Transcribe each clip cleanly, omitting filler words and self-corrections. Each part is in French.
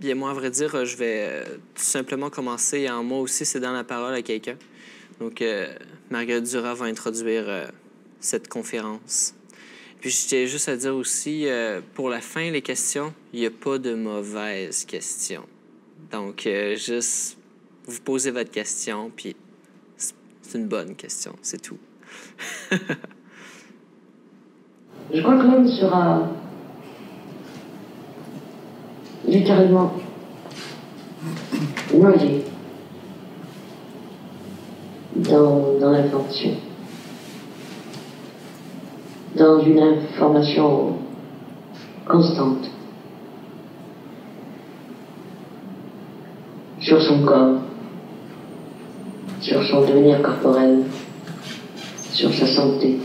Bien, moi, à vrai dire, je vais tout simplement commencer en moi aussi cédant la parole à quelqu'un. Donc, Marguerite Duras va introduire cette conférence. Puis, je tiens juste à dire aussi, pour la fin, les questions, il n'y a pas de mauvaises questions. Donc, juste, vous posez votre question, puis c'est une bonne question, c'est tout. Je crois que l'homme sera littéralement noyé dans l'information, dans une information constante sur son corps, sur son devenir corporel, sur sa santé,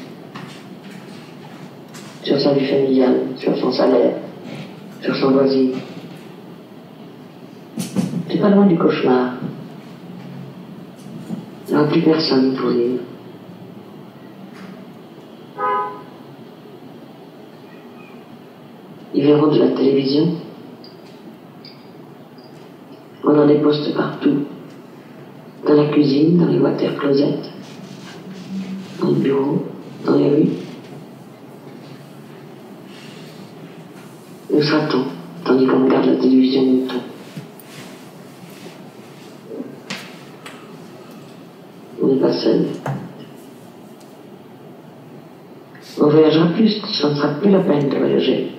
sur sa vie familiale, sur son salaire, sur son loisir. C'est pas loin du cauchemar. Il n'y aura plus personne pour rire. Ils verront de la télévision. On en des postes partout. Dans la cuisine, dans les water closets, dans le bureau, dans les rues. Où sera-t-on, tandis qu'on regarde la télévision du temps? On n'est pas seul. On voyagera plus, ça ne sera plus la peine de voyager.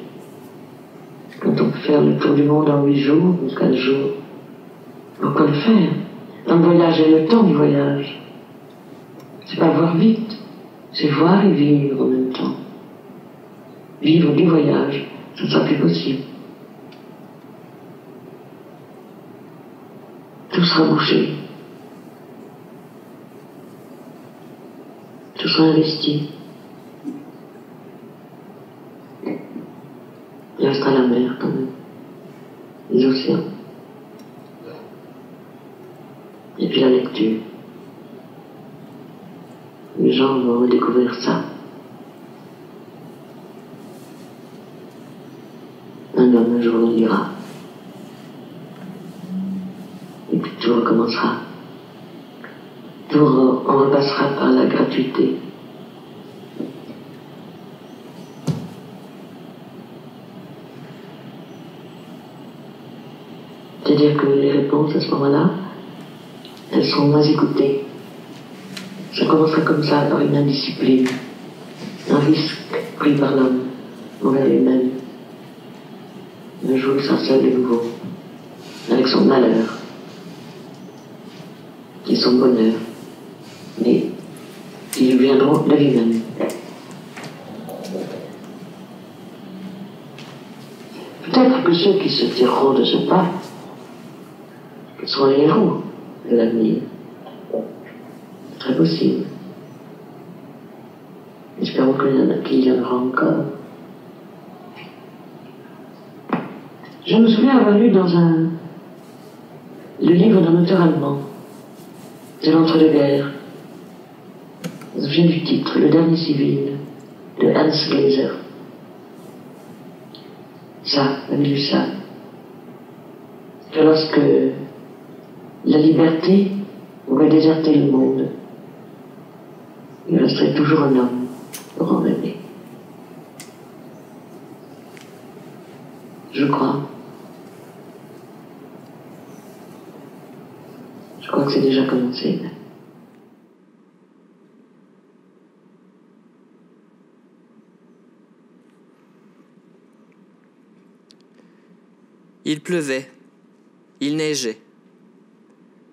Quand on peut faire le tour du monde en 8 jours ou 15 jours, pourquoi le faire? Dans le voyage et le temps du voyage. C'est pas voir vite, c'est voir et vivre en même temps. Vivre du voyage, ça ne sera plus possible. Tout sera bouché. Tout sera investi. Il restera la mer quand même. Les océans. Et puis la lecture. Les gens vont redécouvrir ça. Un homme un jour le lira. Et puis tout recommencera. On repassera par la gratuité. C'est-à-dire que les réponses à ce moment-là, elles seront moins écoutées. Ça commencera comme ça, par une indiscipline, un risque pris par l'homme envers lui-même. Un jour, il sera seul de nouveau, avec son malheur et son bonheur, mais ils lui viendront de lui-même. Peut-être que ceux qui se tireront de ce pas seront les héros de l'avenir. Très possible. Espérons qu'il y en aura encore. Je me souviens avoir lu dans le livre d'un auteur allemand, de l'entre-deux-guerres. Je me souviens du titre, Le dernier civil, de Hans Gleiser. Ça, j'avais lu ça. Que lorsque la liberté pouvait déserter le monde, il resterait toujours un homme pour en rêver. Je crois. Je crois que c'est déjà commencé. Il pleuvait, il neigeait,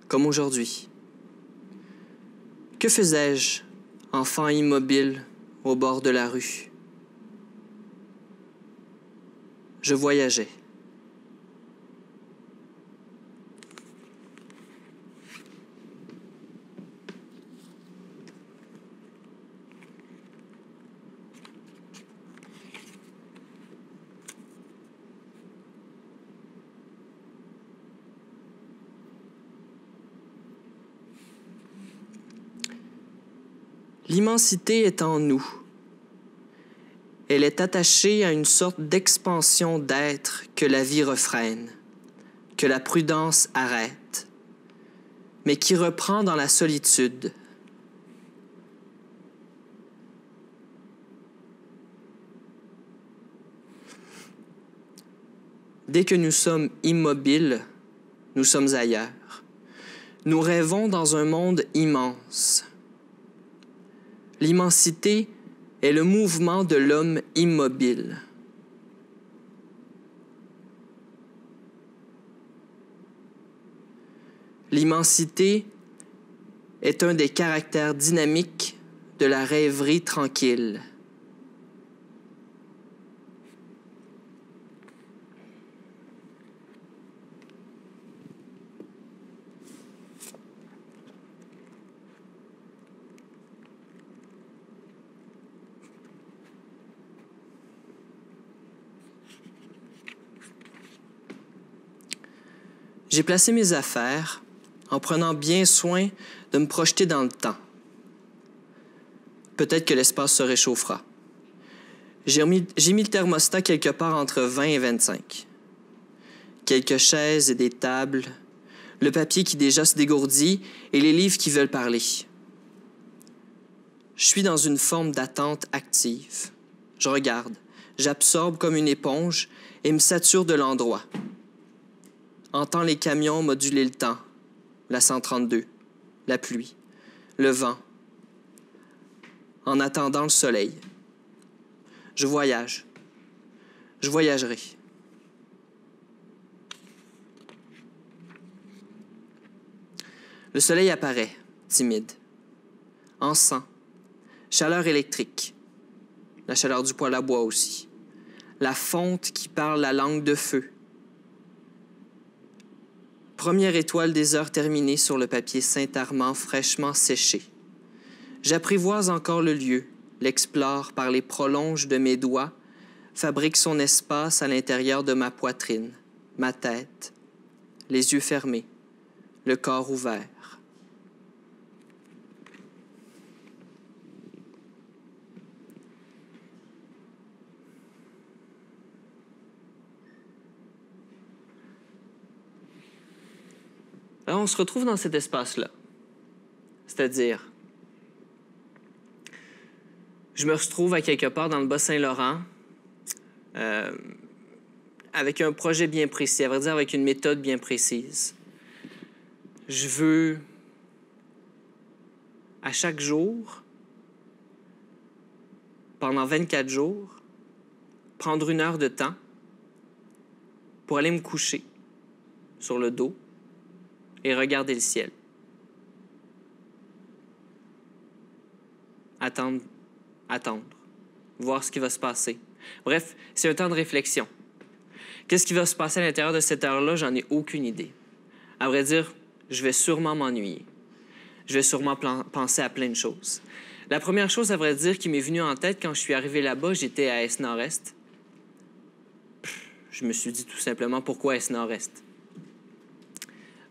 comme aujourd'hui. Que faisais-je, enfant immobile, au bord de la rue? Je voyageais. L'immensité est en nous. Elle est attachée à une sorte d'expansion d'être que la vie refrène. que la prudence arrête, mais qui reprend dans la solitude. Dès que nous sommes immobiles, nous sommes ailleurs. Nous rêvons dans un monde immense. L'immensité est le mouvement de l'homme immobile. L'immensité est un des caractères dynamiques de la rêverie tranquille. J'ai placé mes affaires en prenant bien soin de me projeter dans le temps. Peut-être que l'espace se réchauffera. J'ai mis le thermostat quelque part entre 20 et 25. Quelques chaises et des tables, le papier qui déjà se dégourdit et les livres qui veulent parler. Je suis dans une forme d'attente active. Je regarde, j'absorbe comme une éponge et me sature de l'endroit. Entends les camions moduler le temps, la 132, la pluie, le vent, en attendant le soleil. Je voyage. Je voyagerai. Le soleil apparaît, timide, encens, chaleur électrique, la chaleur du poêle à bois aussi, la fonte qui parle la langue de feu. Première étoile des heures terminées sur le papier Saint-Armand fraîchement séché. J'apprivoise encore le lieu, l'explore par les prolonges de mes doigts, fabrique son espace à l'intérieur de ma poitrine, ma tête, les yeux fermés, le corps ouvert. Alors, on se retrouve dans cet espace-là. C'est-à-dire, je me retrouve à quelque part dans le Bas-Saint-Laurent avec un projet bien précis, à vrai dire avec une méthode bien précise. Je veux, à chaque jour, pendant 24 jours, prendre 1 heure de temps pour aller me coucher sur le dos et regarder le ciel. Attendre, voir ce qui va se passer. Bref, c'est un temps de réflexion. Qu'est-ce qui va se passer à l'intérieur de cette heure-là? J'en ai aucune idée. À vrai dire, je vais sûrement m'ennuyer. Je vais sûrement penser à plein de choses. La première chose, à vrai dire, qui m'est venue en tête quand je suis arrivé là-bas, j'étais à Est-Nord-Est. Je me suis dit tout simplement, pourquoi Est-Nord-Est?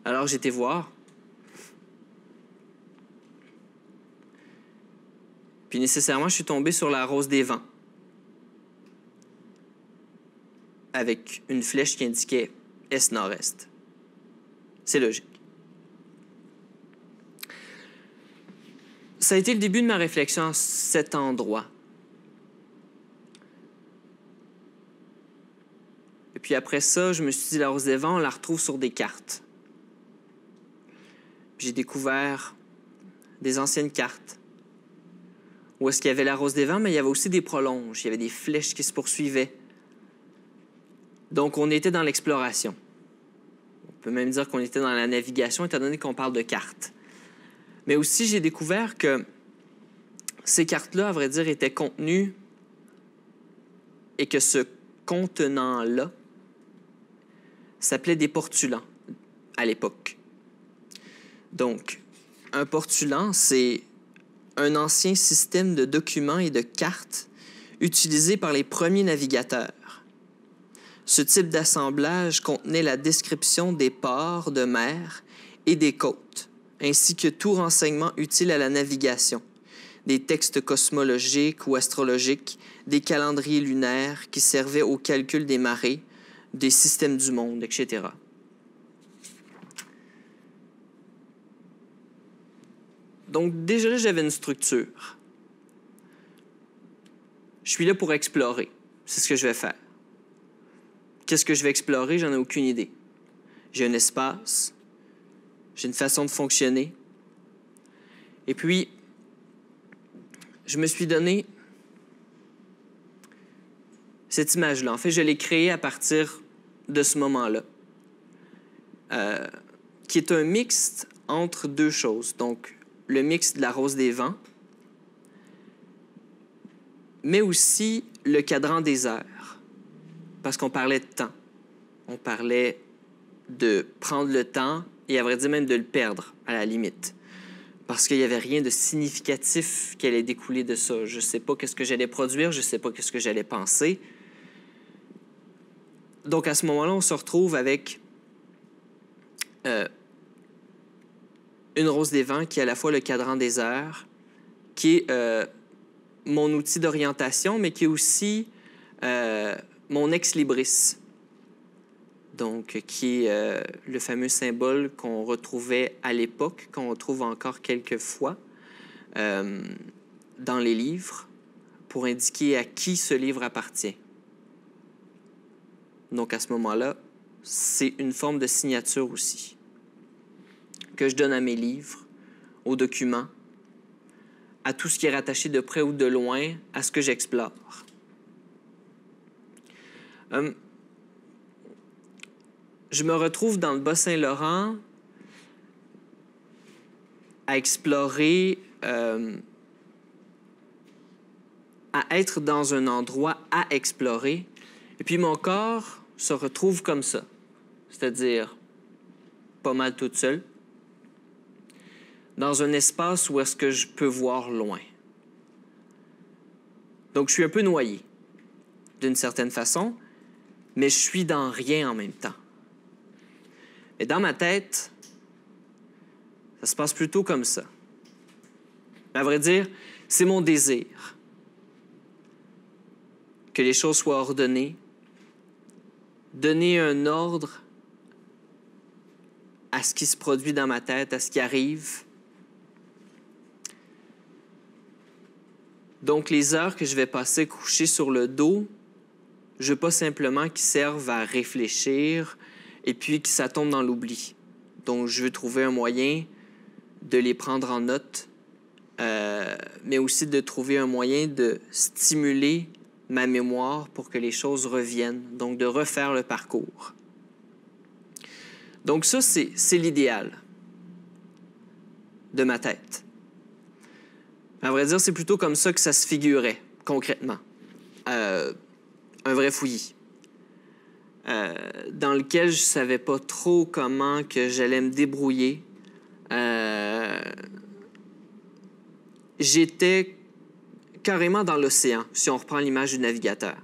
Alors, j'ai été voir. Puis, nécessairement, je suis tombé sur la Rose des Vents. Avec une flèche qui indiquait Est-Nord-Est. C'est logique. Ça a été le début de ma réflexion à cet endroit. Et puis après ça, je me suis dit, la Rose des Vents, on la retrouve sur des cartes. J'ai découvert des anciennes cartes où est-ce qu'il y avait la Rose des Vents, mais il y avait aussi des prolonges, il y avait des flèches qui se poursuivaient. Donc, on était dans l'exploration. On peut même dire qu'on était dans la navigation, étant donné qu'on parle de cartes. Mais aussi, j'ai découvert que ces cartes-là, à vrai dire, étaient contenues et que ce contenant-là s'appelait des portulans à l'époque. Donc, un portulan, c'est un ancien système de documents et de cartes utilisé par les premiers navigateurs. Ce type d'assemblage contenait la description des ports de mer et des côtes, ainsi que tout renseignement utile à la navigation, des textes cosmologiques ou astrologiques, des calendriers lunaires qui servaient au calcul des marées, des systèmes du monde, etc. Donc, déjà là, j'avais une structure. Je suis là pour explorer. C'est ce que je vais faire. Qu'est-ce que je vais explorer? J'en ai aucune idée. J'ai un espace, j'ai une façon de fonctionner. Et puis, je me suis donné cette image-là. En fait, je l'ai créée à partir de ce moment-là, qui est un mixte entre deux choses. Donc, le mix de la rose des vents, mais aussi le cadran des heures, parce qu'on parlait de temps. On parlait de prendre le temps et, à vrai dire, même de le perdre, à la limite. Parce qu'il n'y avait rien de significatif qui allait découler de ça. Je ne sais pas qu'est-ce que j'allais produire, je ne sais pas qu'est-ce que j'allais penser. Donc, à ce moment-là, on se retrouve avec une rose des vents qui est à la fois le cadran des heures, qui est mon outil d'orientation, mais qui est aussi mon ex-libris. Donc, qui est le fameux symbole qu'on retrouvait à l'époque, qu'on retrouve encore quelques fois dans les livres, pour indiquer à qui ce livre appartient. Donc, à ce moment-là, c'est une forme de signature aussi, que je donne à mes livres, aux documents, à tout ce qui est rattaché de près ou de loin à ce que j'explore. Je me retrouve dans le Bas-Saint-Laurent à explorer, à être dans un endroit à explorer, et puis mon corps se retrouve comme ça, c'est-à-dire pas mal toute seule, dans un espace où est-ce que je peux voir loin. Donc, je suis un peu noyé, d'une certaine façon, mais je suis dans rien en même temps. Et dans ma tête, ça se passe plutôt comme ça. À vrai dire, c'est mon désir que les choses soient ordonnées, donner un ordre à ce qui se produit dans ma tête, à ce qui arrive. Donc, les heures que je vais passer couchées sur le dos, je veux pas simplement qu'ils servent à réfléchir et puis que ça tombe dans l'oubli. Donc, je veux trouver un moyen de les prendre en note, mais aussi de trouver un moyen de stimuler ma mémoire pour que les choses reviennent, donc de refaire le parcours. Donc ça, c'est l'idéal de ma tête. À vrai dire, c'est plutôt comme ça que ça se figurait, concrètement. Un vrai fouillis. Dans lequel je ne savais pas trop comment que j'allais me débrouiller. J'étais carrément dans l'océan, si on reprend l'image du navigateur.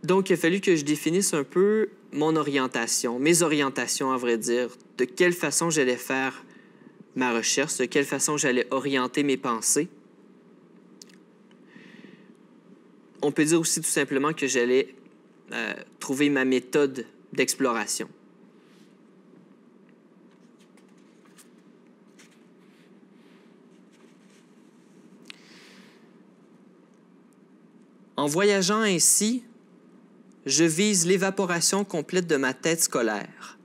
Donc, il a fallu que je définisse un peu mon orientation, mes orientations, à vrai dire, de quelle façon j'allais faire ma recherche, de quelle façon j'allais orienter mes pensées. On peut dire aussi tout simplement que j'allais trouver ma méthode d'exploration. En voyageant ainsi, je vise l'évaporation complète de ma tête scolaire.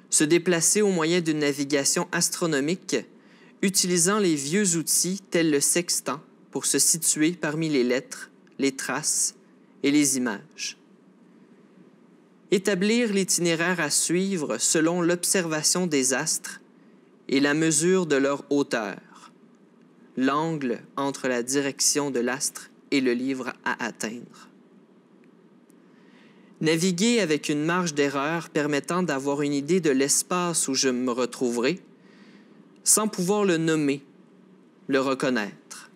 Se déplacer au moyen d'une navigation astronomique, utilisant les vieux outils tels le sextant pour se situer parmi les lettres, les traces et les images. Établir l'itinéraire à suivre selon l'observation des astres et la mesure de leur hauteur, l'angle entre la direction de l'astre et le livre à atteindre. Naviguer avec une marge d'erreur permettant d'avoir une idée de l'espace où je me retrouverai, sans pouvoir le nommer, le reconnaître.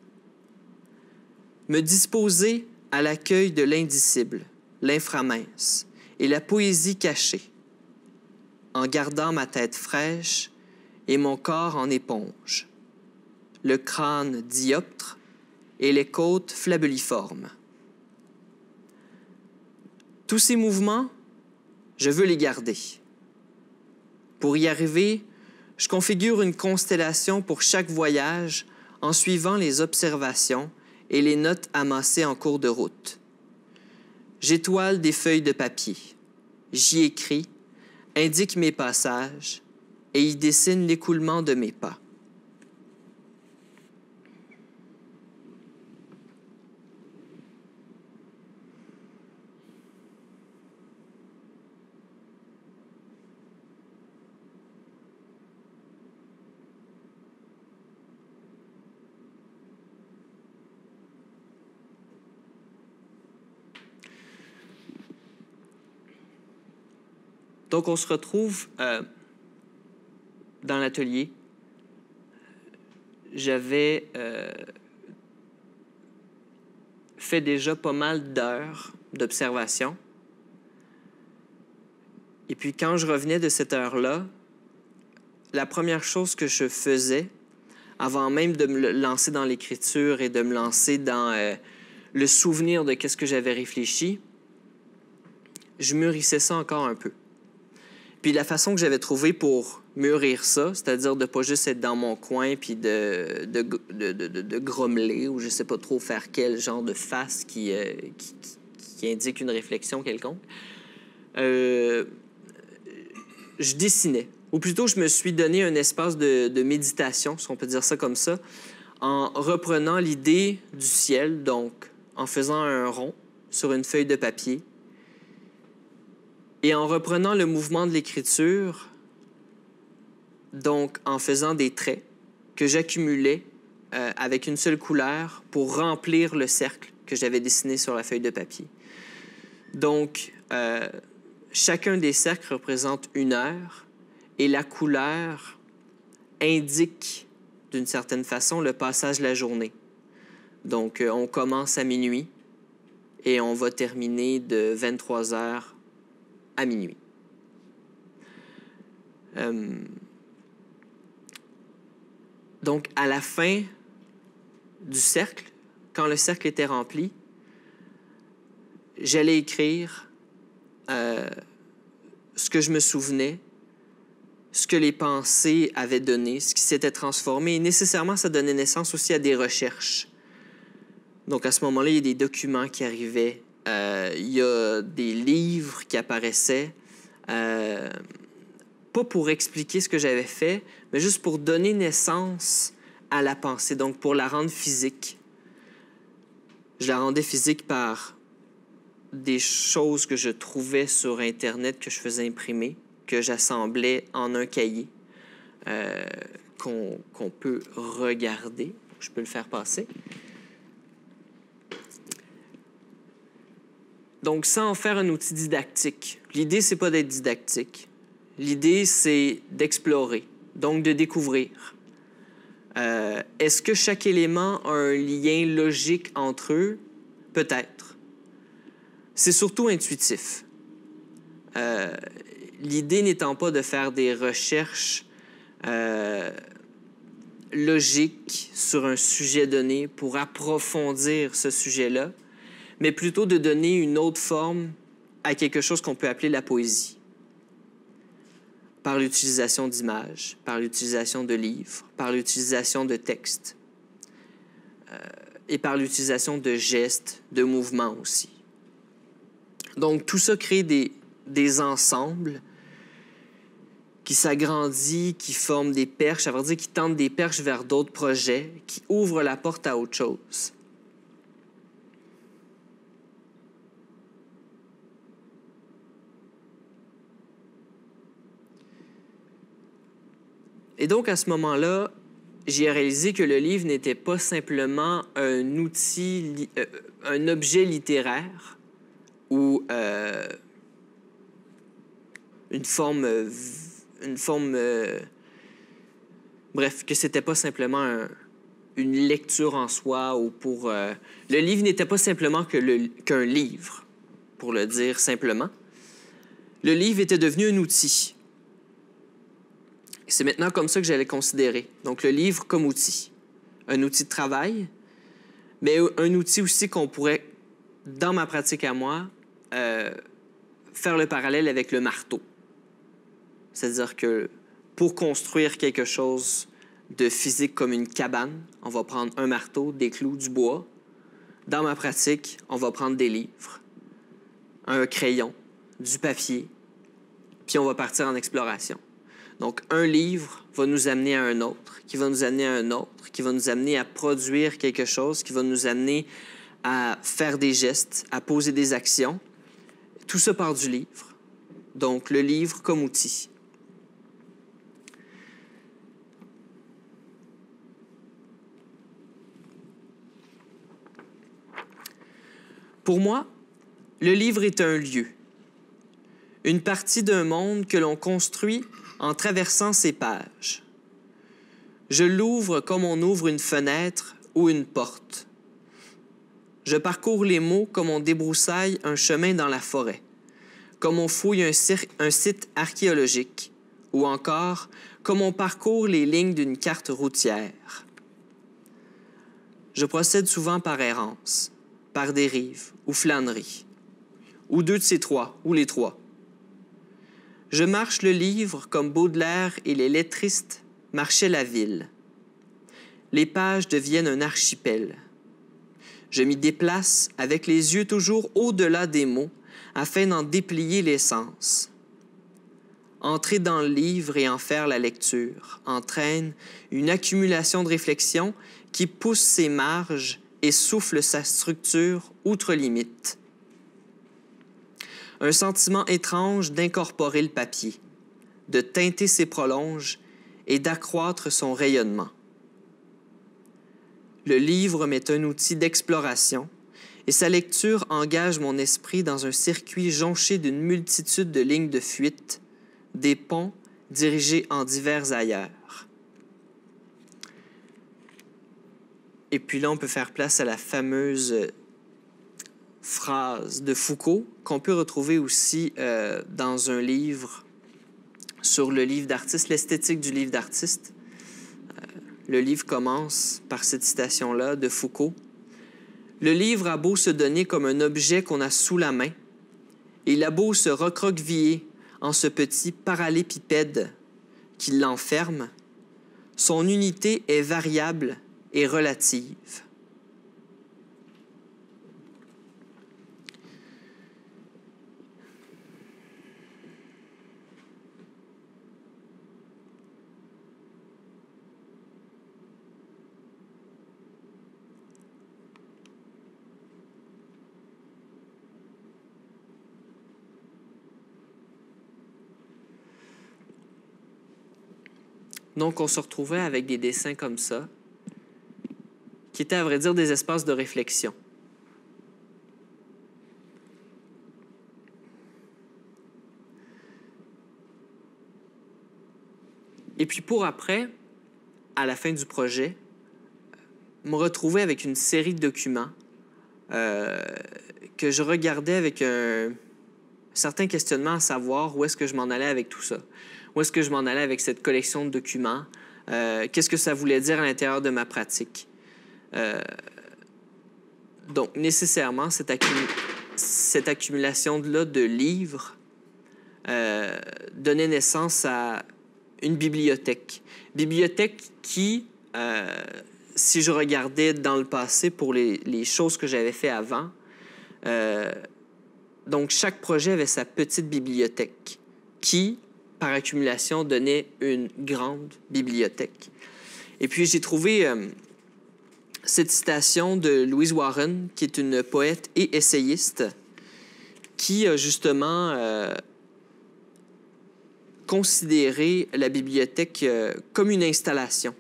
Me disposer à l'accueil de l'indicible, l'inframince et la poésie cachée, en gardant ma tête fraîche et mon corps en éponge, le crâne dioptre et les côtes flabuliformes. Tous ces mouvements Je veux les garder. Pour y arriver, je configure une constellation pour chaque voyage en suivant les observations et les notes amassées en cours de route. J'étoile des feuilles de papier. J'y écris, indique mes passages et y dessine l'écoulement de mes pas. Donc, on se retrouve dans l'atelier. J'avais fait déjà pas mal d'heures d'observation. Et puis, quand je revenais de cette heure-là, la première chose que je faisais, avant même de me lancer dans l'écriture et de me lancer dans le souvenir de qu'est-ce que j'avais réfléchi, je mûrissais ça encore un peu. Puis la façon que j'avais trouvée pour mûrir ça, c'est-à-dire de ne pas juste être dans mon coin puis de grommeler ou je ne sais pas trop faire quel genre de face qui indique une réflexion quelconque, je dessinais. Ou plutôt, je me suis donné un espace de méditation, si on peut dire ça comme ça, en reprenant l'idée du ciel, donc en faisant un rond sur une feuille de papier, et en reprenant le mouvement de l'écriture, donc en faisant des traits que j'accumulais avec une seule couleur pour remplir le cercle que j'avais dessiné sur la feuille de papier. Donc, chacun des cercles représente une heure et la couleur indique d'une certaine façon le passage de la journée. Donc, on commence à minuit et on va terminer de 23 heures à minuit. Donc, à la fin du cercle, quand le cercle était rempli, j'allais écrire ce que je me souvenais, ce que les pensées avaient donné, ce qui s'était transformé. Et nécessairement, ça donnait naissance aussi à des recherches. Donc, à ce moment-là, il y a des documents qui arrivaient. Il y a des livres qui apparaissaient, pas pour expliquer ce que j'avais fait, mais juste pour donner naissance à la pensée, donc pour la rendre physique. Je la rendais physique par des choses que je trouvais sur Internet, que je faisais imprimer, que j'assemblais en un cahier, qu'on peut regarder. Je peux le faire passer. Donc, sans en faire un outil didactique. L'idée, c'est pas d'être didactique. L'idée, c'est d'explorer, donc de découvrir. Est-ce que chaque élément a un lien logique entre eux? Peut-être. C'est surtout intuitif. L'idée n'étant pas de faire des recherches logiques sur un sujet donné pour approfondir ce sujet-là, mais plutôt de donner une autre forme à quelque chose qu'on peut appeler la poésie. Par l'utilisation d'images, par l'utilisation de livres, par l'utilisation de textes et par l'utilisation de gestes, de mouvements aussi. Donc, tout ça crée des ensembles qui s'agrandissent, qui forment des perches, ça veut dire qui tendent des perches vers d'autres projets, qui ouvrent la porte à autre chose. Et donc, à ce moment-là, j'ai réalisé que le livre n'était pas simplement un outil, un objet littéraire ou une forme bref, que c'était pas simplement une lecture en soi ou pour... le livre n'était pas simplement qu'un livre, pour le dire simplement. Le livre était devenu un outil. C'est maintenant comme ça que j'allais considérer. Donc, le livre comme outil. Un outil de travail, mais un outil aussi qu'on pourrait, dans ma pratique à moi, faire le parallèle avec le marteau. C'est-à-dire que pour construire quelque chose de physique comme une cabane, on va prendre un marteau, des clous, du bois. Dans ma pratique, on va prendre des livres, un crayon, du papier, puis on va partir en exploration. Donc, un livre va nous amener à un autre, qui va nous amener à un autre, qui va nous amener à produire quelque chose, qui va nous amener à faire des gestes, à poser des actions. Tout ça part du livre. Donc, le livre comme outil. Pour moi, le livre est un lieu, une partie d'un monde que l'on construit en traversant ses pages. Je l'ouvre comme on ouvre une fenêtre ou une porte. Je parcours les mots comme on débroussaille un chemin dans la forêt, comme on fouille un site archéologique, ou encore comme on parcourt les lignes d'une carte routière. Je procède souvent par errance, par dérive ou flânerie, ou deux de ces trois, ou les trois. Je marche le livre comme Baudelaire et les lettristes marchaient la ville. Les pages deviennent un archipel. Je m'y déplace avec les yeux toujours au-delà des mots afin d'en déplier l'essence. Entrer dans le livre et en faire la lecture entraîne une accumulation de réflexions qui pousse ses marges et souffle sa structure outre limite. Un sentiment étrange d'incorporer le papier, de teinter ses prolonges et d'accroître son rayonnement. Le livre m'est un outil d'exploration et sa lecture engage mon esprit dans un circuit jonché d'une multitude de lignes de fuite, des ponts dirigés en divers ailleurs. Et puis là, on peut faire place à la fameuse phrase de Foucault qu'on peut retrouver aussi dans un livre sur le livre d'artiste, l'esthétique du livre d'artiste. Le livre commence par cette citation-là de Foucault. « Le livre a beau se donner comme un objet qu'on a sous la main, et il a beau se recroqueviller en ce petit parallépipède qui l'enferme, son unité est variable et relative. » Donc, on se retrouvait avec des dessins comme ça, qui étaient, à vrai dire, des espaces de réflexion. Et puis pour après, à la fin du projet, me retrouver avec une série de documents que je regardais avec un certain questionnement à savoir où est-ce que je m'en allais avec tout ça. Où est-ce que je m'en allais avec cette collection de documents? Qu'est-ce que ça voulait dire à l'intérieur de ma pratique? Donc, nécessairement, cette accumulation-là de livres donnait naissance à une bibliothèque. Bibliothèque qui, si je regardais dans le passé pour les choses que j'avais fait avant, donc chaque projet avait sa petite bibliothèque qui, par accumulation, donnait une grande bibliothèque. Et puis, j'ai trouvé cette citation de Louise Warren, qui est une poète et essayiste, qui a justement considéré la bibliothèque comme une installation.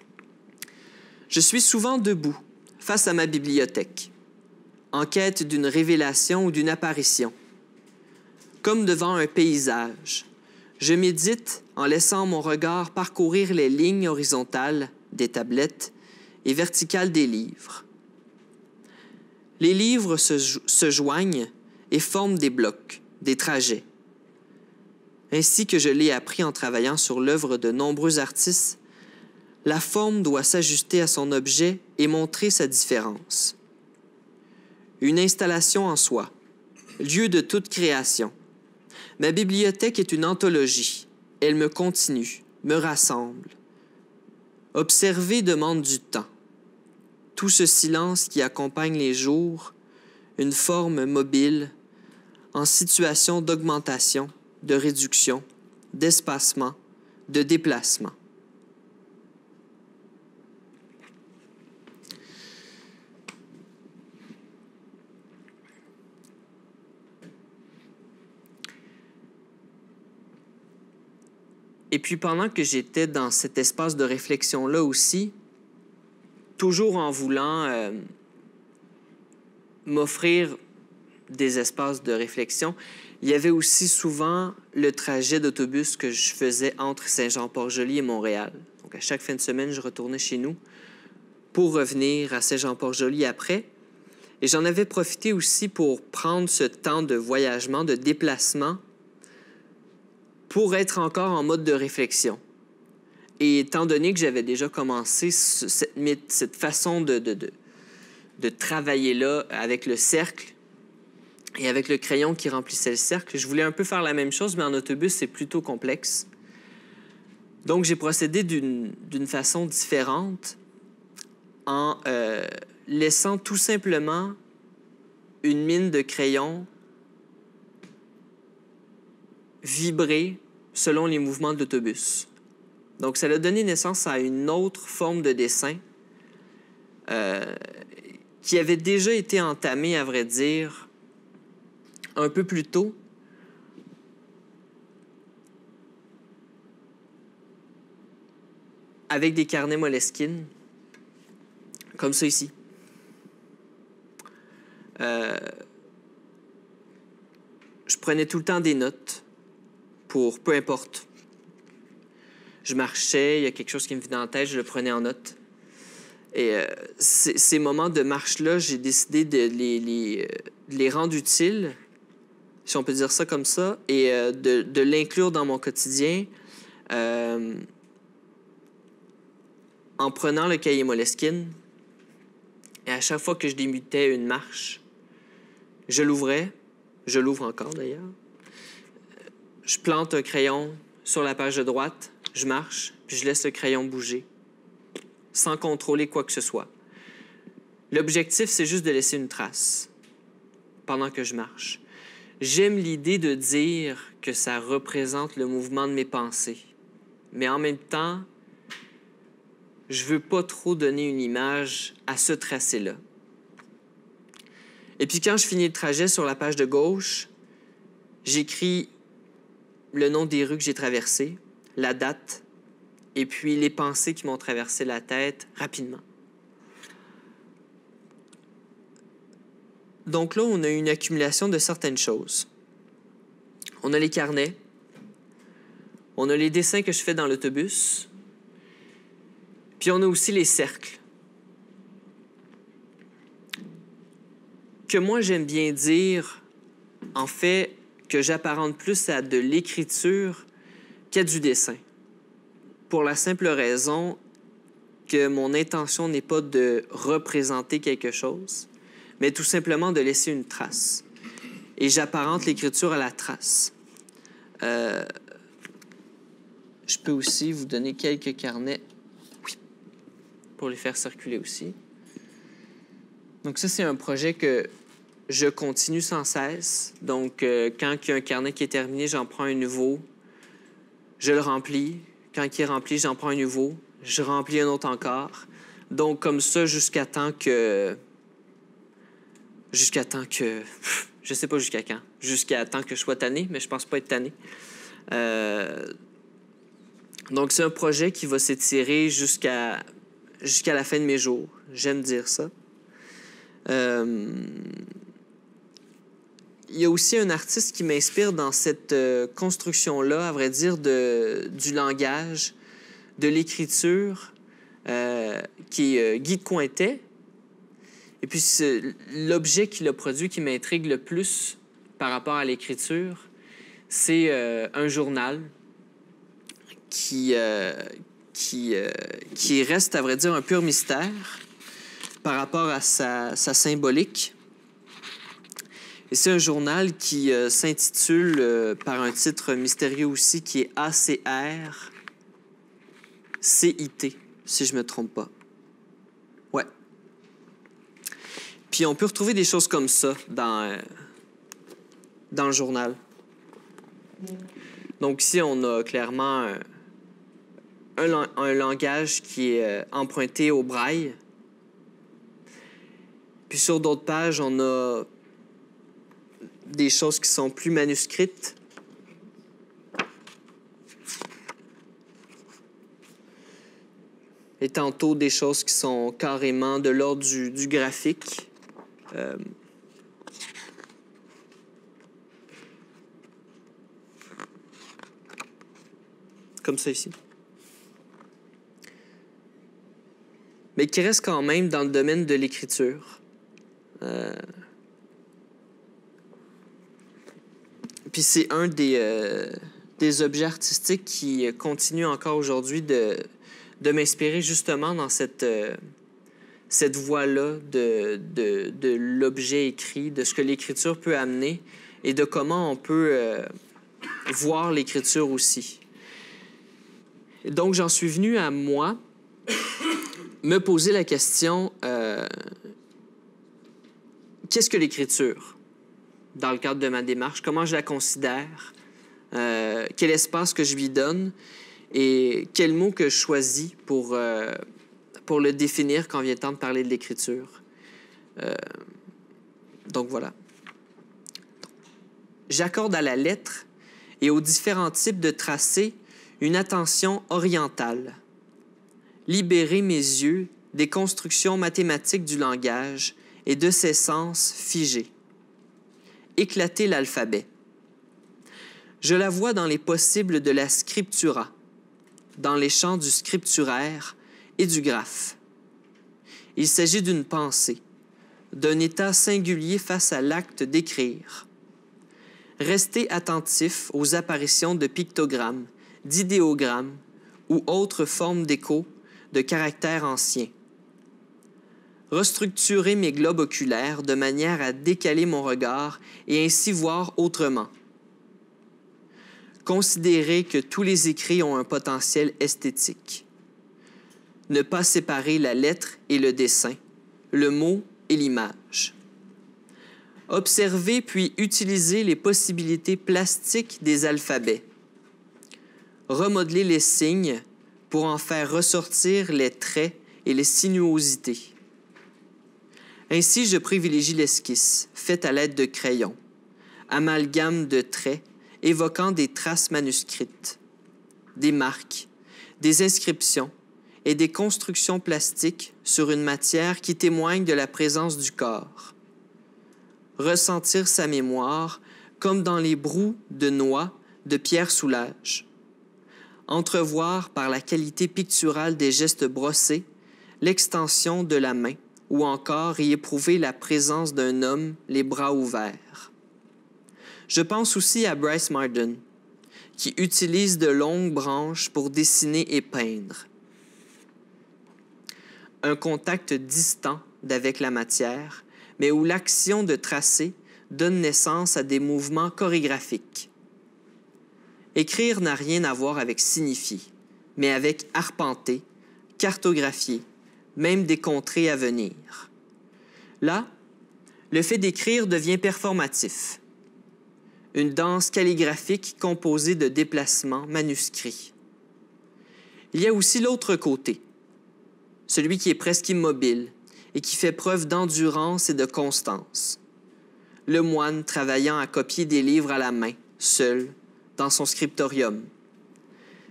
« Je suis souvent debout, face à ma bibliothèque, en quête d'une révélation ou d'une apparition. Comme devant un paysage, je médite en laissant mon regard parcourir les lignes horizontales des tablettes et verticales des livres. Les livres se joignent et forment des blocs, des trajets. Ainsi que je l'ai appris en travaillant sur l'œuvre de nombreux artistes, la forme doit s'ajuster à son objet et montrer sa différence. Une installation en soi, lieu de toute création. Ma bibliothèque est une anthologie. Elle me continue, me rassemble. Observer demande du temps. Tout ce silence qui accompagne les jours, une forme mobile, en situation d'augmentation, de réduction, d'espacement, de déplacement. Et puis pendant que j'étais dans cet espace de réflexion-là aussi, toujours en voulant m'offrir des espaces de réflexion, il y avait aussi souvent le trajet d'autobus que je faisais entre Saint-Jean-Port-Joli et Montréal. Donc à chaque fin de semaine, je retournais chez nous pour revenir à Saint-Jean-Port-Joli après. Et j'en avais profité aussi pour prendre ce temps de voyagement, de déplacement, pour être encore en mode de réflexion. Et étant donné que j'avais déjà commencé cette façon de travailler là avec le cercle et avec le crayon qui remplissait le cercle, je voulais un peu faire la même chose, mais en autobus, c'est plutôt complexe. Donc, j'ai procédé d'une façon différente en laissant tout simplement une mine de crayon vibrer selon les mouvements de l'autobus. Donc, ça a donné naissance à une autre forme de dessin qui avait déjà été entamée, à vrai dire, un peu plus tôt. Avec des carnets Moleskine, comme ça ici. Je prenais tout le temps des notes pour peu importe. Je marchais, il y a quelque chose qui me venait en tête, je le prenais en note. Et ces moments de marche-là, j'ai décidé de les rendre utiles, si on peut dire ça comme ça, et de l'inclure dans mon quotidien en prenant le cahier Moleskine. Et à chaque fois que je débutais une marche, je l'ouvrais, je l'ouvre encore d'ailleurs, je plante un crayon sur la page de droite, je marche, puis je laisse le crayon bouger, sans contrôler quoi que ce soit. L'objectif, c'est juste de laisser une trace pendant que je marche. J'aime l'idée de dire que ça représente le mouvement de mes pensées. Mais en même temps, je veux pas trop donner une image à ce tracé-là. Et puis quand je finis le trajet sur la page de gauche, j'écris le nom des rues que j'ai traversées, la date, et puis les pensées qui m'ont traversé la tête rapidement. Donc là, on a une accumulation de certaines choses. On a les carnets, on a les dessins que je fais dans l'autobus, puis on a aussi les cercles. Que moi, j'aime bien dire, en fait, que j'apparente plus à de l'écriture qu'à du dessin. Pour la simple raison que mon intention n'est pas de représenter quelque chose, mais tout simplement de laisser une trace. Et j'apparente l'écriture à la trace. Je peux aussi vous donner quelques carnets pour les faire circuler aussi. Donc ça, c'est un projet que je continue sans cesse. Donc, quand il y a un carnet qui est terminé, j'en prends un nouveau. Je le remplis. Quand il est rempli, j'en prends un nouveau. Je remplis un autre encore. Donc, comme ça, jusqu'à temps que... Je sais pas jusqu'à quand. Jusqu'à temps que je sois tanné, mais je pense pas être tanné. Donc, c'est un projet qui va s'étirer jusqu'à la fin de mes jours. J'aime dire ça. Il y a aussi un artiste qui m'inspire dans cette construction-là, à vrai dire, du langage, de l'écriture, qui est Guy de Cointet. Et puis, l'objet qu'il a produit qui m'intrigue le plus par rapport à l'écriture, c'est un journal qui reste, à vrai dire, un pur mystère par rapport à sa symbolique. Et c'est un journal qui s'intitule par un titre mystérieux aussi, qui est ACR CIT, si je ne me trompe pas. Ouais. Puis on peut retrouver des choses comme ça dans le journal. Donc ici, on a clairement un langage qui est emprunté au braille. Puis sur d'autres pages, on a des choses qui sont plus manuscrites. Et tantôt, des choses qui sont carrément de l'ordre du graphique. Comme ça ici. Mais qui reste quand même dans le domaine de l'écriture. Puis c'est un des objets artistiques qui continue encore aujourd'hui de m'inspirer justement dans cette voie-là de l'objet écrit, de ce que l'écriture peut amener et de comment on peut voir l'écriture aussi. Donc, j'en suis venu à moi me poser la question, qu'est-ce que l'écriture dans le cadre de ma démarche? Comment je la considère? Quel espace que je lui donne? Et quel mot que je choisis pour le définir quand vient le temps de parler de l'écriture? Donc, voilà. J'accorde à la lettre et aux différents types de tracés une attention orientale. Libérer mes yeux des constructions mathématiques du langage et de ses sens figés. Éclater l'alphabet. Je la vois dans les possibles de la scriptura, dans les champs du scripturaire et du graphe. Il s'agit d'une pensée, d'un état singulier face à l'acte d'écrire. Rester attentif aux apparitions de pictogrammes, d'idéogrammes ou autres formes d'écho de caractères anciens. Restructurer mes globes oculaires de manière à décaler mon regard et ainsi voir autrement. Considérer que tous les écrits ont un potentiel esthétique. Ne pas séparer la lettre et le dessin, le mot et l'image. Observer puis utiliser les possibilités plastiques des alphabets. Remodeler les signes pour en faire ressortir les traits et les sinuosités. Ainsi, je privilégie l'esquisse, faite à l'aide de crayons, amalgame de traits évoquant des traces manuscrites, des marques, des inscriptions et des constructions plastiques sur une matière qui témoigne de la présence du corps. Ressentir sa mémoire comme dans les brous de noix de Pierre Soulages. Entrevoir par la qualité picturale des gestes brossés l'extension de la main ou encore y éprouver la présence d'un homme les bras ouverts. Je pense aussi à Bryce Marden, qui utilise de longues branches pour dessiner et peindre. Un contact distant d'avec la matière, mais où l'action de tracer donne naissance à des mouvements chorégraphiques. Écrire n'a rien à voir avec signifier, mais avec arpenter, cartographier, même des contrées à venir. Là, le fait d'écrire devient performatif. Une danse calligraphique composée de déplacements manuscrits. Il y a aussi l'autre côté, celui qui est presque immobile et qui fait preuve d'endurance et de constance. Le moine travaillant à copier des livres à la main, seul, dans son scriptorium.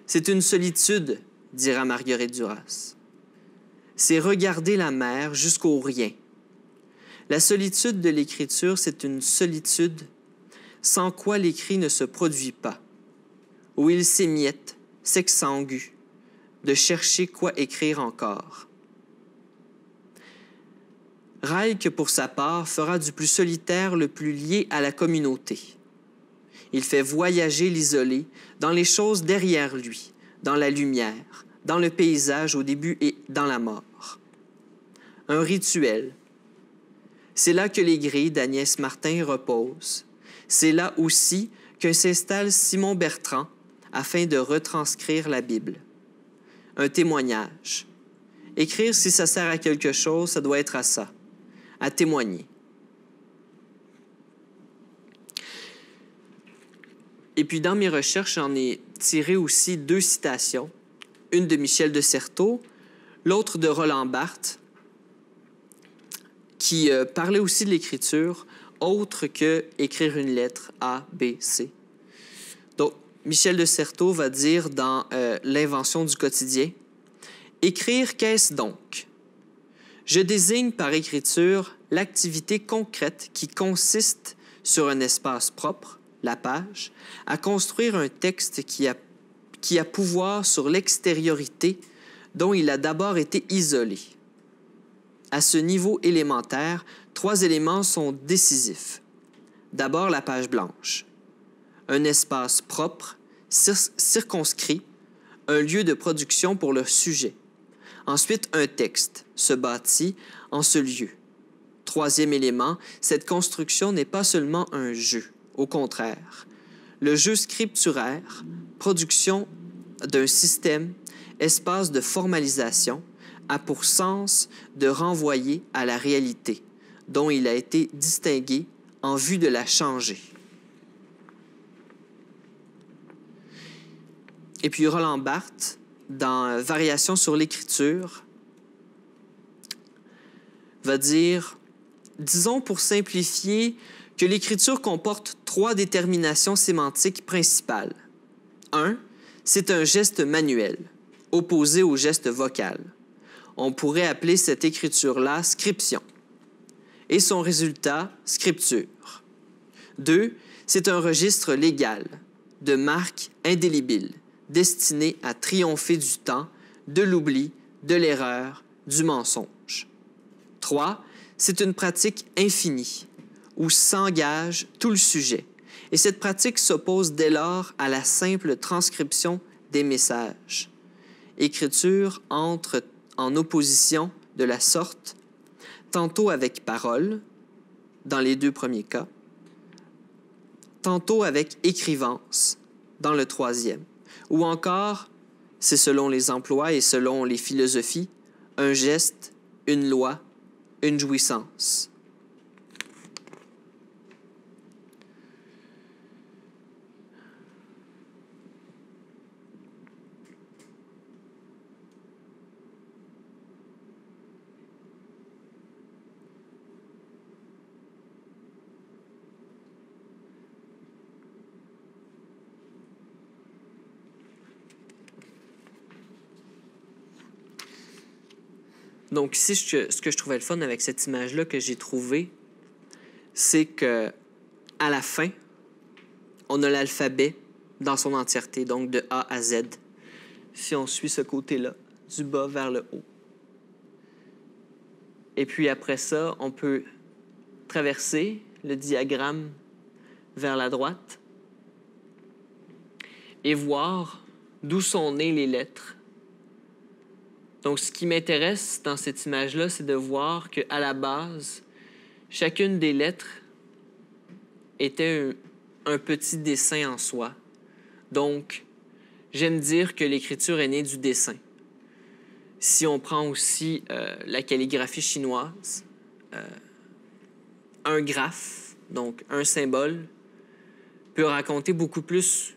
C'est une solitude, dira Marguerite Duras. C'est regarder la mer jusqu'au rien. La solitude de l'écriture, c'est une solitude sans quoi l'écrit ne se produit pas, où il s'émiette, s'exsangue, de chercher quoi écrire encore. Rilke, pour sa part, fera du plus solitaire le plus lié à la communauté. Il fait voyager l'isolé dans les choses derrière lui, dans la lumière, dans le paysage au début et dans la mort. Un rituel. C'est là que les grilles d'Agnès Martin reposent. C'est là aussi que s'installe Simon Bertrand afin de retranscrire la Bible. Un témoignage. Écrire, si ça sert à quelque chose, ça doit être à ça, à témoigner. Et puis, dans mes recherches, j'en ai tiré aussi 2 citations. Une de Michel de Certeau, l'autre de Roland Barthes, qui parlait aussi de l'écriture, autre que écrire une lettre A, B, C. Donc, Michel de Certeau va dire dans L'invention du quotidien, « Écrire, qu'est-ce donc? Je désigne par écriture l'activité concrète qui consiste sur un espace propre, la page, à construire un texte qui a pouvoir sur l'extériorité dont il a d'abord été isolé. À ce niveau élémentaire, 3 éléments sont décisifs. D'abord, la page blanche. Un espace propre, circonscrit, un lieu de production pour le sujet. Ensuite, un texte se bâtit en ce lieu. 3e élément, cette construction n'est pas seulement un jeu. Au contraire, le jeu scripturaire, production d'un système, espace de formalisation, a pour sens de renvoyer à la réalité, dont il a été distingué en vue de la changer. » Et puis Roland Barthes, dans Variations sur l'écriture, va dire, disons pour simplifier, que l'écriture comporte 3 déterminations sémantiques principales. 1. C'est un geste manuel, opposé au geste vocal. On pourrait appeler cette écriture-là scription. Et son résultat, scripture. 2. C'est un registre légal, de marque indélébile, destiné à triompher du temps, de l'oubli, de l'erreur, du mensonge. 3. C'est une pratique infinie, où s'engage tout le sujet. Et cette pratique s'oppose dès lors à la simple transcription des messages. Écriture entre en opposition de la sorte, tantôt avec parole, dans les 2 premiers cas, tantôt avec écrivance, dans le 3e, ou encore, c'est selon les emplois et selon les philosophies, un geste, une loi, une jouissance. Donc ici, ce que je trouvais le fun avec cette image-là que j'ai trouvée, c'est que à la fin, on a l'alphabet dans son entièreté, donc de A à Z, si on suit ce côté-là, du bas vers le haut. Et puis après ça, on peut traverser le diagramme vers la droite et voir d'où sont nées les lettres. Donc, ce qui m'intéresse dans cette image-là, c'est de voir qu'à la base, chacune des lettres était un petit dessin en soi. Donc, j'aime dire que l'écriture est née du dessin. Si on prend aussi la calligraphie chinoise, un graphe, donc un symbole, peut raconter beaucoup plus,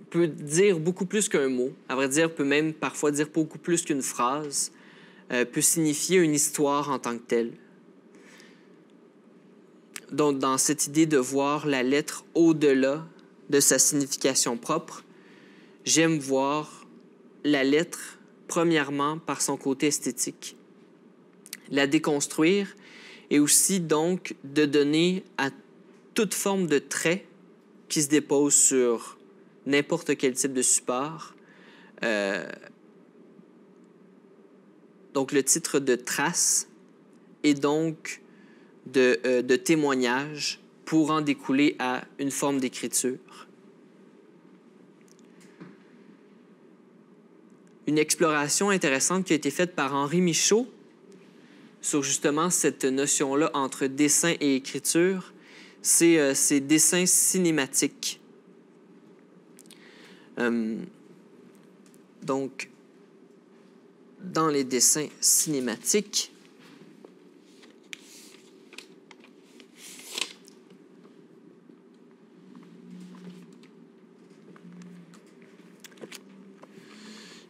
peut dire beaucoup plus qu'un mot. À vrai dire, peut même parfois dire beaucoup plus qu'une phrase, peut signifier une histoire en tant que telle. Donc, dans cette idée de voir la lettre au-delà de sa signification propre, j'aime voir la lettre, premièrement, par son côté esthétique. La déconstruire et aussi, donc, de donner à toute forme de trait qui se dépose sur n'importe quel type de support. Donc, le titre de trace et donc de témoignage pour en découler à une forme d'écriture. Une exploration intéressante qui a été faite par Henri Michaud sur justement cette notion-là entre dessin et écriture, c'est ces dessins cinématiques. Donc, dans les dessins cinématiques,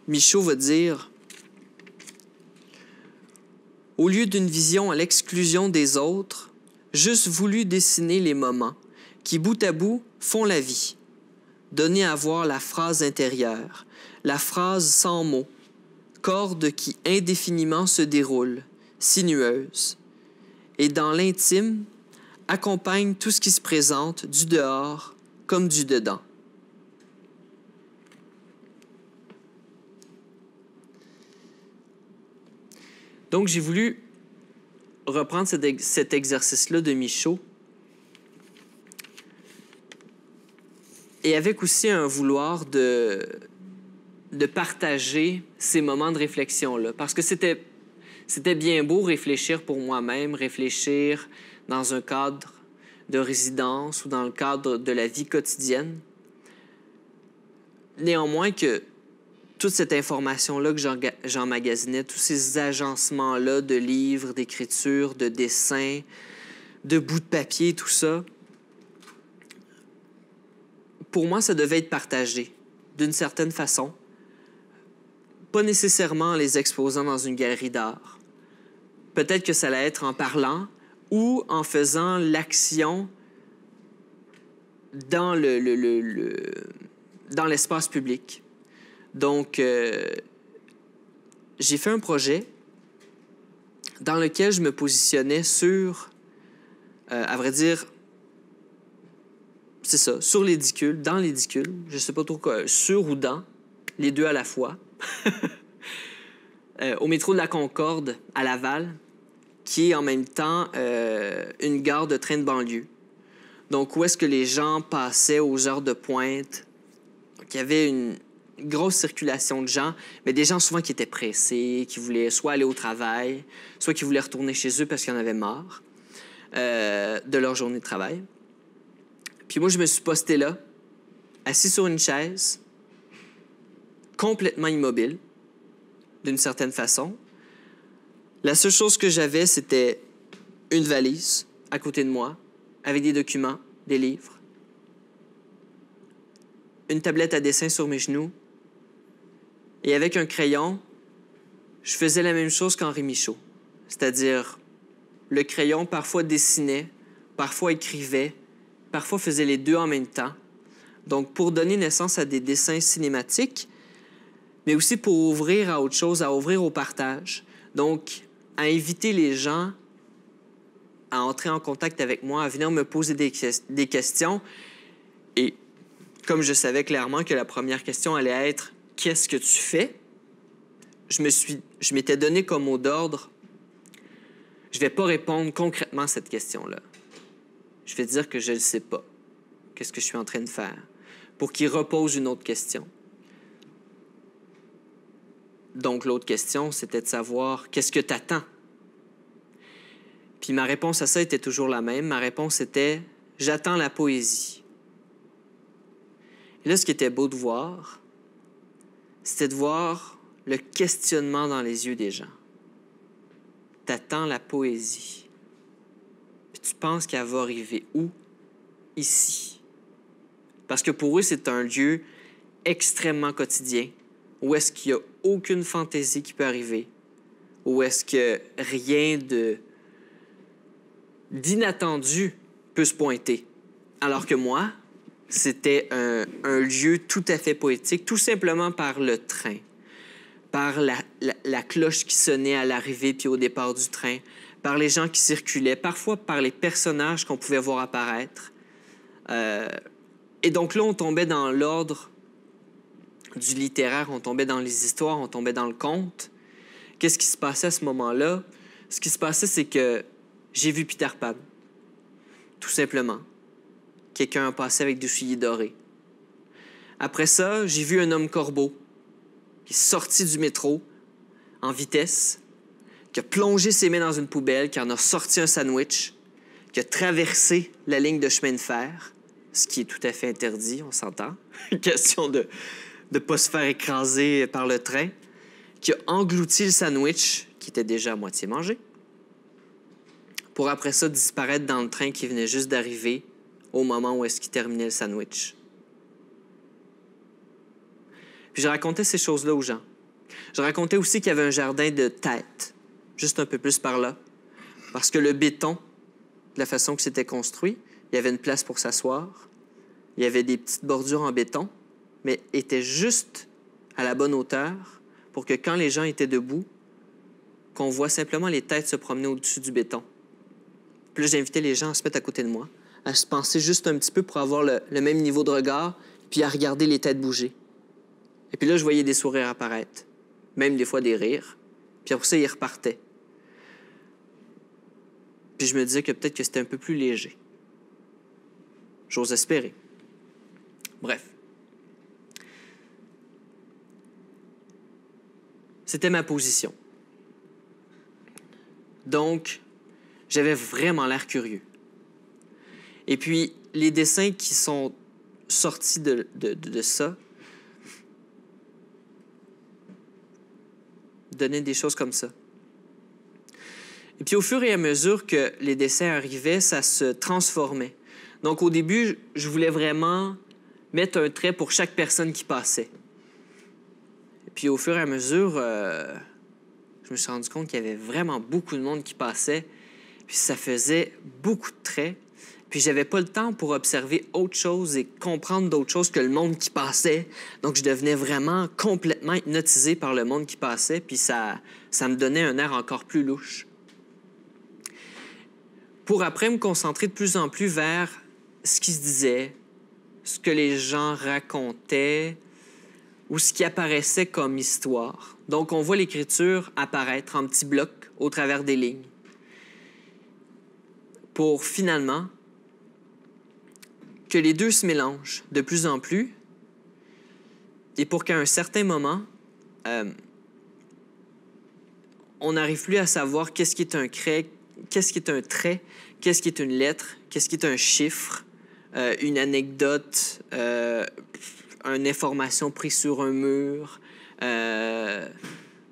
Michaud va dire « Au lieu d'une vision à l'exclusion des autres, j'eusse voulu dessiner les moments qui, bout à bout, font la vie. Donner à voir la phrase intérieure, la phrase sans mots, corde qui indéfiniment se déroule, sinueuse, et dans l'intime, accompagne tout ce qui se présente du dehors comme du dedans. » Donc, j'ai voulu reprendre cet exercice-là de Michaud et avec aussi un vouloir de partager ces moments de réflexion-là. Parce que c'était bien beau réfléchir pour moi-même, réfléchir dans un cadre de résidence ou dans le cadre de la vie quotidienne. Néanmoins que toute cette information-là que j'emmagasinais, tous ces agencements-là de livres, d'écriture, de dessins, de bouts de papier, tout ça, pour moi, ça devait être partagé d'une certaine façon. Pas nécessairement en les exposant dans une galerie d'art. Peut-être que ça allait être en parlant ou en faisant l'action dans dans l'espace public. Donc, j'ai fait un projet dans lequel je me positionnais sur, à vrai dire, c'est ça, sur l'édicule, dans l'édicule, je ne sais pas trop quoi, sur ou dans, les deux à la fois, au métro de la Concorde à Laval, qui est en même temps une gare de train de banlieue. Donc, où est-ce que les gens passaient aux heures de pointe? Donc, il y avait une grosse circulation de gens, mais des gens souvent qui étaient pressés, qui voulaient soit aller au travail, soit qui voulaient retourner chez eux parce qu'ils en avaient marre de leur journée de travail. Puis moi, je me suis posté là, assis sur une chaise, complètement immobile, d'une certaine façon. La seule chose que j'avais, c'était une valise à côté de moi, avec des documents, des livres, une tablette à dessin sur mes genoux, et avec un crayon, je faisais la même chose qu'Henri Michaud. C'est-à-dire, le crayon parfois dessinait, parfois écrivait, parfois faisait les deux en même temps. Donc, pour donner naissance à des dessins cinématiques, mais aussi pour ouvrir à autre chose, à ouvrir au partage. Donc, à inviter les gens à entrer en contact avec moi, à venir me poser des questions. Et comme je savais clairement que la première question allait être « Qu'est-ce que tu fais? » je m'étais donné comme mot d'ordre, je ne vais pas répondre concrètement à cette question-là. Je vais dire que je ne sais pas. Qu'est-ce que je suis en train de faire? Pour qu'il repose une autre question. Donc, l'autre question, c'était de savoir qu'est-ce que tu attends? Puis ma réponse à ça était toujours la même. Ma réponse était j'attends la poésie. Et là, ce qui était beau de voir, c'était de voir le questionnement dans les yeux des gens. T'attends la poésie. Puis tu penses qu'elle va arriver où? Ici. Parce que pour eux, c'est un lieu extrêmement quotidien, où est-ce qu'il n'y a aucune fantaisie qui peut arriver, où est-ce que rien d'inattendu peut se pointer. Alors que moi, c'était un lieu tout à fait poétique, tout simplement par le train, par la cloche qui sonnait à l'arrivée puis au départ du train, par les gens qui circulaient, parfois par les personnages qu'on pouvait voir apparaître. Et donc là, on tombait dans l'ordre du littéraire, on tombait dans les histoires, on tombait dans le conte. Qu'est-ce qui se passait à ce moment-là? Ce qui se passait, c'est que j'ai vu Peter Pan, tout simplement. Quelqu'un a passé avec des souliers dorés. Après ça, j'ai vu un homme corbeau qui est sorti du métro en vitesse, qui a plongé ses mains dans une poubelle, qui en a sorti un sandwich, qui a traversé la ligne de chemin de fer, ce qui est tout à fait interdit, on s'entend. Question de ne pas se faire écraser par le train, qui a englouti le sandwich, qui était déjà à moitié mangé, pour après ça disparaître dans le train qui venait juste d'arriver au moment où est-ce qu'il terminait le sandwich. Puis je racontais ces choses-là aux gens. Je racontais aussi qu'il y avait un jardin de tête, juste un peu plus par là, parce que le béton, de la façon que c'était construit, il y avait une place pour s'asseoir, il y avait des petites bordures en béton, mais était juste à la bonne hauteur pour que quand les gens étaient debout, qu'on voit simplement les têtes se promener au-dessus du béton. Puis là, j'invitais les gens à se mettre à côté de moi, à se penser juste un petit peu pour avoir le même niveau de regard, puis à regarder les têtes bouger. Et puis là, je voyais des sourires apparaître, même des fois des rires, puis après ça, ils repartaient. Puis je me disais que peut-être que c'était un peu plus léger. J'ose espérer. Bref. C'était ma position. Donc, j'avais vraiment l'air curieux. Et puis, les dessins qui sont sortis de ça donnaient des choses comme ça. Et puis, au fur et à mesure que les dessins arrivaient, ça se transformait. Donc, au début, je voulais vraiment mettre un trait pour chaque personne qui passait. Et puis, au fur et à mesure, je me suis rendu compte qu'il y avait vraiment beaucoup de monde qui passait. Puis, ça faisait beaucoup de traits. Puis, j'avais pas le temps pour observer autre chose et comprendre d'autres choses que le monde qui passait. Donc, je devenais vraiment complètement hypnotisé par le monde qui passait. Puis, ça me donnait un air encore plus louche. Pour après me concentrer de plus en plus vers ce qui se disait, ce que les gens racontaient ou ce qui apparaissait comme histoire. Donc, on voit l'écriture apparaître en petits blocs au travers des lignes. Pour finalement que les deux se mélangent de plus en plus et pour qu'à un certain moment, on n'arrive plus à savoir qu'est-ce qui est un trait, qu'est-ce qui est une lettre, qu'est-ce qui est un chiffre, une anecdote, une information prise sur un mur.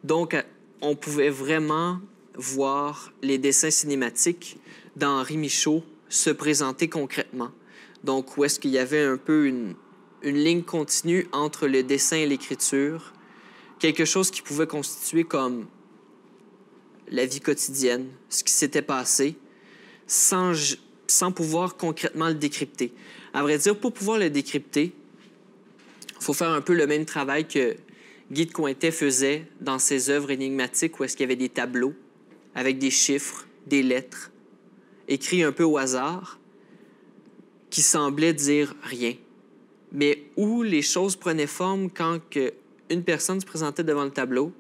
Donc, on pouvait vraiment voir les dessins cinématiques d'Henri Michaud se présenter concrètement. Donc, où est-ce qu'il y avait un peu une ligne continue entre le dessin et l'écriture, quelque chose qui pouvait constituer comme la vie quotidienne, ce qui s'était passé, sans pouvoir concrètement le décrypter. À vrai dire, pour pouvoir le décrypter, il faut faire un peu le même travail que Guy de Cointet faisait dans ses œuvres énigmatiques, où est-ce qu'il y avait des tableaux avec des chiffres, des lettres, écrits un peu au hasard, qui semblaient dire rien, mais où les choses prenaient forme quand une personne se présentait devant le tableau,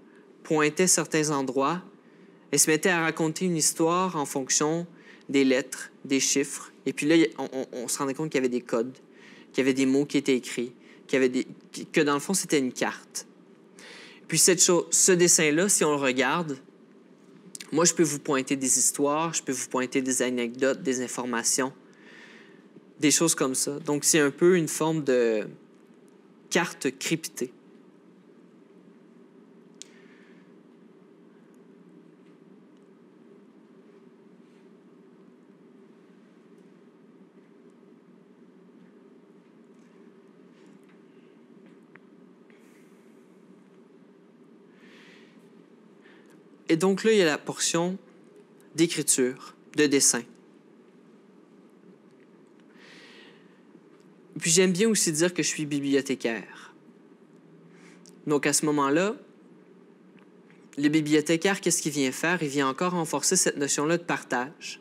pointait certains endroits et se mettait à raconter une histoire en fonction des lettres, des chiffres. Et puis là, on se rendait compte qu'il y avait des codes, qu'il y avait des mots qui étaient écrits, que dans le fond, c'était une carte. Puis ce dessin-là, si on le regarde, moi, je peux vous pointer des histoires, je peux vous pointer des anecdotes, des informations, des choses comme ça. Donc, c'est un peu une forme de carte cryptée. Et donc là, il y a la portion d'écriture, de dessin. Puis j'aime bien aussi dire que je suis bibliothécaire. Donc à ce moment-là, le bibliothécaire, qu'est-ce qu'il vient faire? Il vient encore renforcer cette notion-là de partage.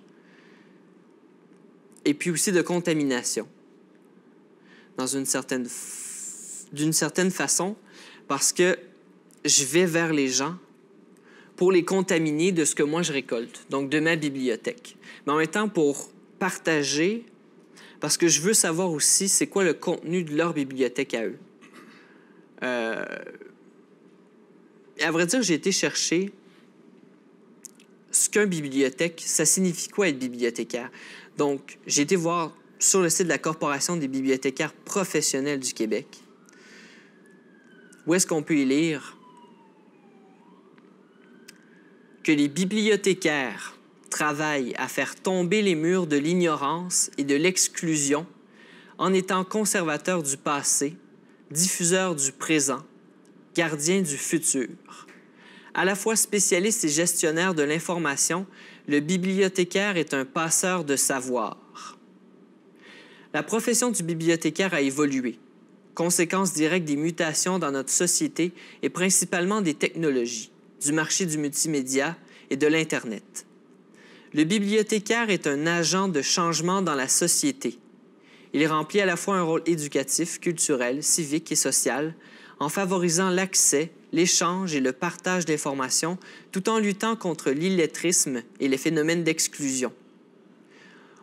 Et puis aussi de contamination. D'une certaine façon, parce que je vais vers les gens pour les contaminer de ce que moi je récolte, donc de ma bibliothèque. Mais en même temps, pour partager, parce que je veux savoir aussi c'est quoi le contenu de leur bibliothèque à eux. Et à vrai dire, j'ai été chercher ce qu'une bibliothèque, ça signifie quoi être bibliothécaire? Donc, j'ai été voir sur le site de la Corporation des bibliothécaires professionnels du Québec. Où est-ce qu'on peut y lire que les bibliothécaires travaillent à faire tomber les murs de l'ignorance et de l'exclusion en étant conservateurs du passé, diffuseurs du présent, gardiens du futur. À la fois spécialiste et gestionnaire de l'information, le bibliothécaire est un passeur de savoir. La profession du bibliothécaire a évolué, conséquence directe des mutations dans notre société et principalement des technologies, du marché du multimédia et de l'Internet. Le bibliothécaire est un agent de changement dans la société. Il remplit à la fois un rôle éducatif, culturel, civique et social, en favorisant l'accès, l'échange et le partage d'informations, tout en luttant contre l'illettrisme et les phénomènes d'exclusion.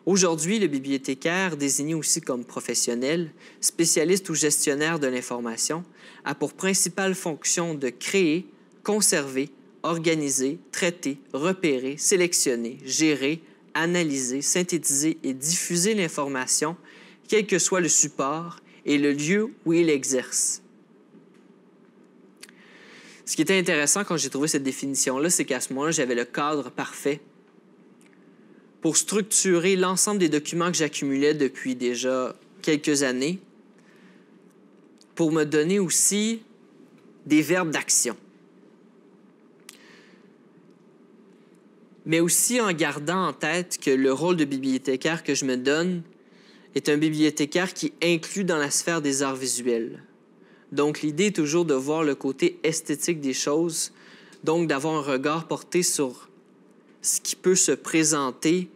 Aujourd'hui, le bibliothécaire, désigné aussi comme professionnel, spécialiste ou gestionnaire de l'information, a pour principale fonction de créer, conserver, organiser, traiter, repérer, sélectionner, gérer, analyser, synthétiser et diffuser l'information, quel que soit le support et le lieu où il exerce. Ce qui était intéressant quand j'ai trouvé cette définition-là, c'est qu'à ce moment-là, j'avais le cadre parfait pour structurer l'ensemble des documents que j'accumulais depuis déjà quelques années, pour me donner aussi des verbes d'action. Mais aussi en gardant en tête que le rôle de bibliothécaire que je me donne est un bibliothécaire qui inclut dans la sphère des arts visuels. Donc, l'idée est toujours de voir le côté esthétique des choses, donc d'avoir un regard porté sur ce qui peut se présenter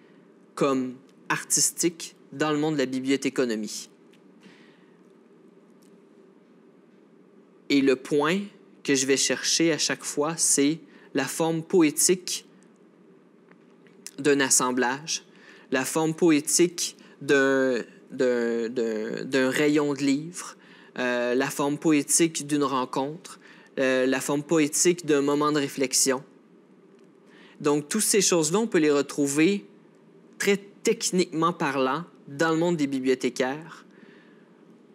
comme artistique dans le monde de la bibliothéconomie. Et le point que je vais chercher à chaque fois, c'est la forme poétique d'un assemblage, la forme poétique d'un rayon de livre, la forme poétique d'une rencontre, la forme poétique d'un moment de réflexion. Donc, toutes ces choses-là, on peut les retrouver très techniquement parlant dans le monde des bibliothécaires.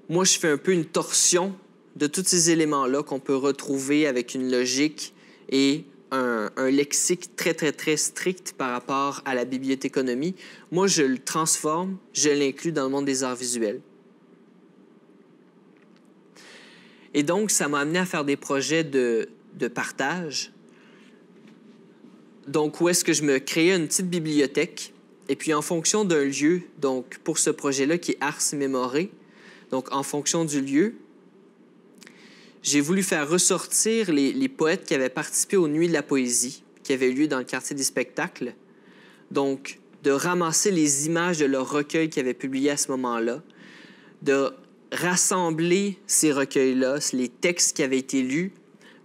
Moi, je fais un peu une torsion de tous ces éléments-là qu'on peut retrouver avec une logique et un lexique très, très, très strict par rapport à la bibliothéconomie. Moi, je le transforme, je l'inclus dans le monde des arts visuels. Et donc, ça m'a amené à faire des projets de partage. Donc, où est-ce que je me créais une petite bibliothèque. Et puis, en fonction d'un lieu, donc pour ce projet-là qui est Ars Memoriae, donc en fonction du lieu, j'ai voulu faire ressortir les poètes qui avaient participé aux Nuits de la poésie, qui avaient eu lieu dans le quartier des spectacles. Donc, de ramasser les images de leurs recueils qu'ils avaient publiés à ce moment-là, de rassembler ces recueils-là, les textes qui avaient été lus,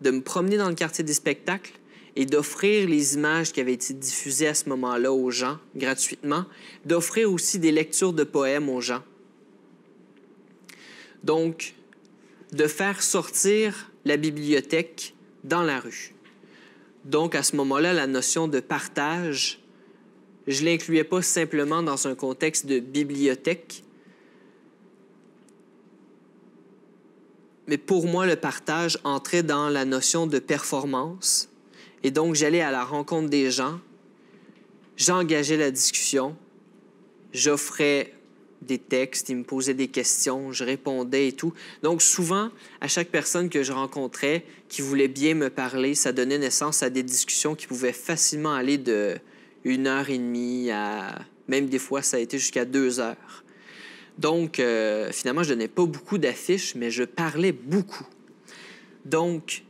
de me promener dans le quartier des spectacles et d'offrir les images qui avaient été diffusées à ce moment-là aux gens, gratuitement, d'offrir aussi des lectures de poèmes aux gens. Donc, de faire sortir la bibliothèque dans la rue. Donc, à ce moment-là, la notion de partage, je ne l'incluais pas simplement dans un contexte de bibliothèque, mais pour moi, le partage entrait dans la notion de performance. Et donc, j'allais à la rencontre des gens, j'engageais la discussion, j'offrais des textes, ils me posaient des questions, je répondais et tout. Donc, souvent, à chaque personne que je rencontrais qui voulait bien me parler, ça donnait naissance à des discussions qui pouvaient facilement aller de 1h30 à... Même des fois, ça a été jusqu'à 2 heures. Donc, finalement, je donnais pas beaucoup d'affiches, mais je parlais beaucoup. Donc,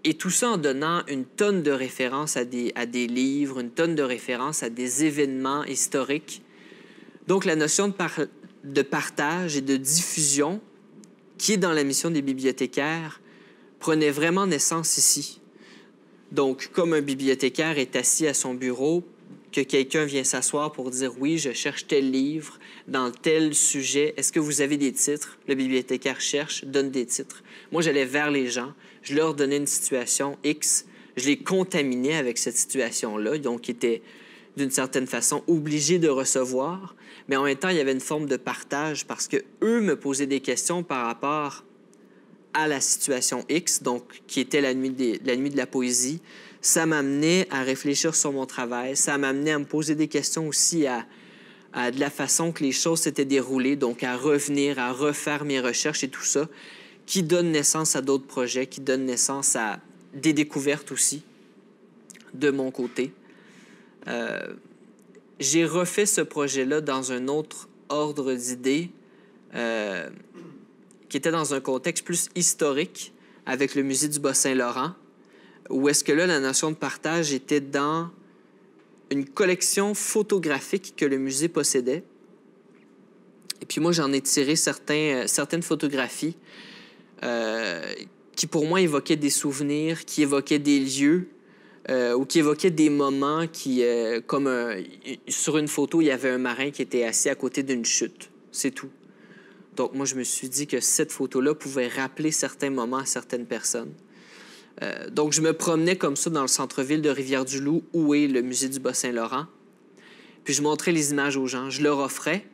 et tout ça en donnant une tonne de références à des livres, une tonne de références à des événements historiques. Donc, la notion de partage et de diffusion, qui est dans la mission des bibliothécaires, prenait vraiment naissance ici. Donc, comme un bibliothécaire est assis à son bureau, que quelqu'un vient s'asseoir pour dire « Oui, je cherche tel livre dans tel sujet. Est-ce que vous avez des titres? » Le bibliothécaire cherche, donne des titres. Moi, j'allais vers les gens. Je leur donnais une situation X. je les contaminais avec cette situation-là, donc ils étaient d'une certaine façon obligés de recevoir, mais en même temps, il y avait une forme de partage parce que eux me posaient des questions par rapport à la situation X, donc qui était la nuit de la poésie. Ça m'amenait à réfléchir sur mon travail, ça m'amenait à me poser des questions aussi à de la façon que les choses s'étaient déroulées, donc à revenir, à refaire mes recherches et tout ça, qui donne naissance à d'autres projets, qui donne naissance à des découvertes aussi, de mon côté. J'ai refait ce projet-là dans un autre ordre d'idées, qui était dans un contexte plus historique, avec le musée du Bas-Saint-Laurent, où est-ce que là, la notion de partage était dans une collection photographique que le musée possédait. Et puis moi, j'en ai tiré certaines photographies qui, pour moi, évoquaient des souvenirs, qui évoquaient des lieux, ou qui évoquaient des moments qui, sur une photo, il y avait un marin qui était assis à côté d'une chute. C'est tout. Donc moi, je me suis dit que cette photo-là pouvait rappeler certains moments à certaines personnes. Donc, je me promenais comme ça dans le centre-ville de Rivière-du-Loup, où est le musée du Bas-Saint-Laurent. Puis, je montrais les images aux gens, je leur offrais.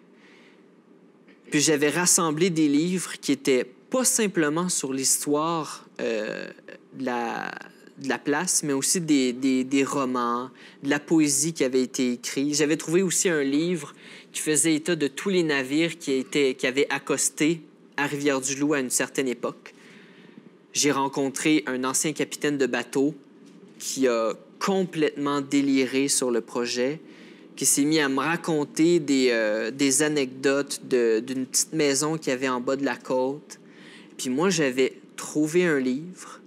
Puis, j'avais rassemblé des livres qui étaient pas simplement sur l'histoire de la place, mais aussi des romans, de la poésie qui avait été écrite. J'avais trouvé aussi un livre qui faisait état de tous les navires qui avaient accosté à Rivière-du-Loup à une certaine époque. J'ai rencontré un ancien capitaine de bateau qui a complètement déliré sur le projet, qui s'est mis à me raconter des anecdotes d'une petite maison qu'il y avait en bas de la côte. Puis moi, j'avais trouvé un livre.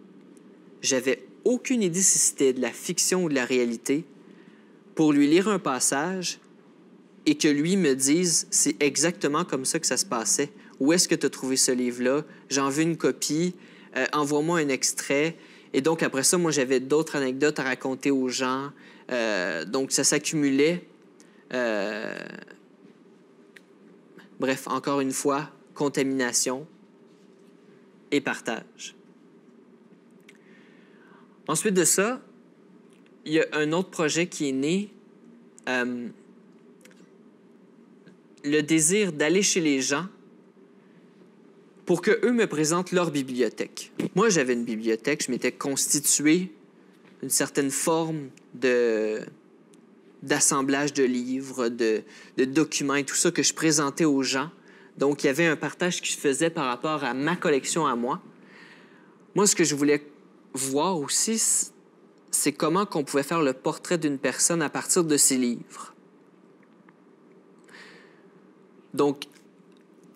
J'avais aucune idée si c'était de la fiction ou de la réalité, pour lui lire un passage et que lui me dise « c'est exactement comme ça que ça se passait. Où est-ce que tu as trouvé ce livre-là? J'en veux une copie. Envoie-moi un extrait. » Et donc, après ça, moi, j'avais d'autres anecdotes à raconter aux gens. Donc, ça s'accumulait. Bref, encore une fois, contamination et partage. Ensuite de ça, il y a un autre projet qui est né. Le désir d'aller chez les gens pour qu'eux me présentent leur bibliothèque. Moi, j'avais une bibliothèque, je m'étais constitué une certaine forme d'assemblage de livres, de documents et tout ça que je présentais aux gens. Donc, il y avait un partage qui se faisait par rapport à ma collection à moi. Moi, ce que je voulais voir aussi, c'est comment qu'on pouvait faire le portrait d'une personne à partir de ses livres. Donc,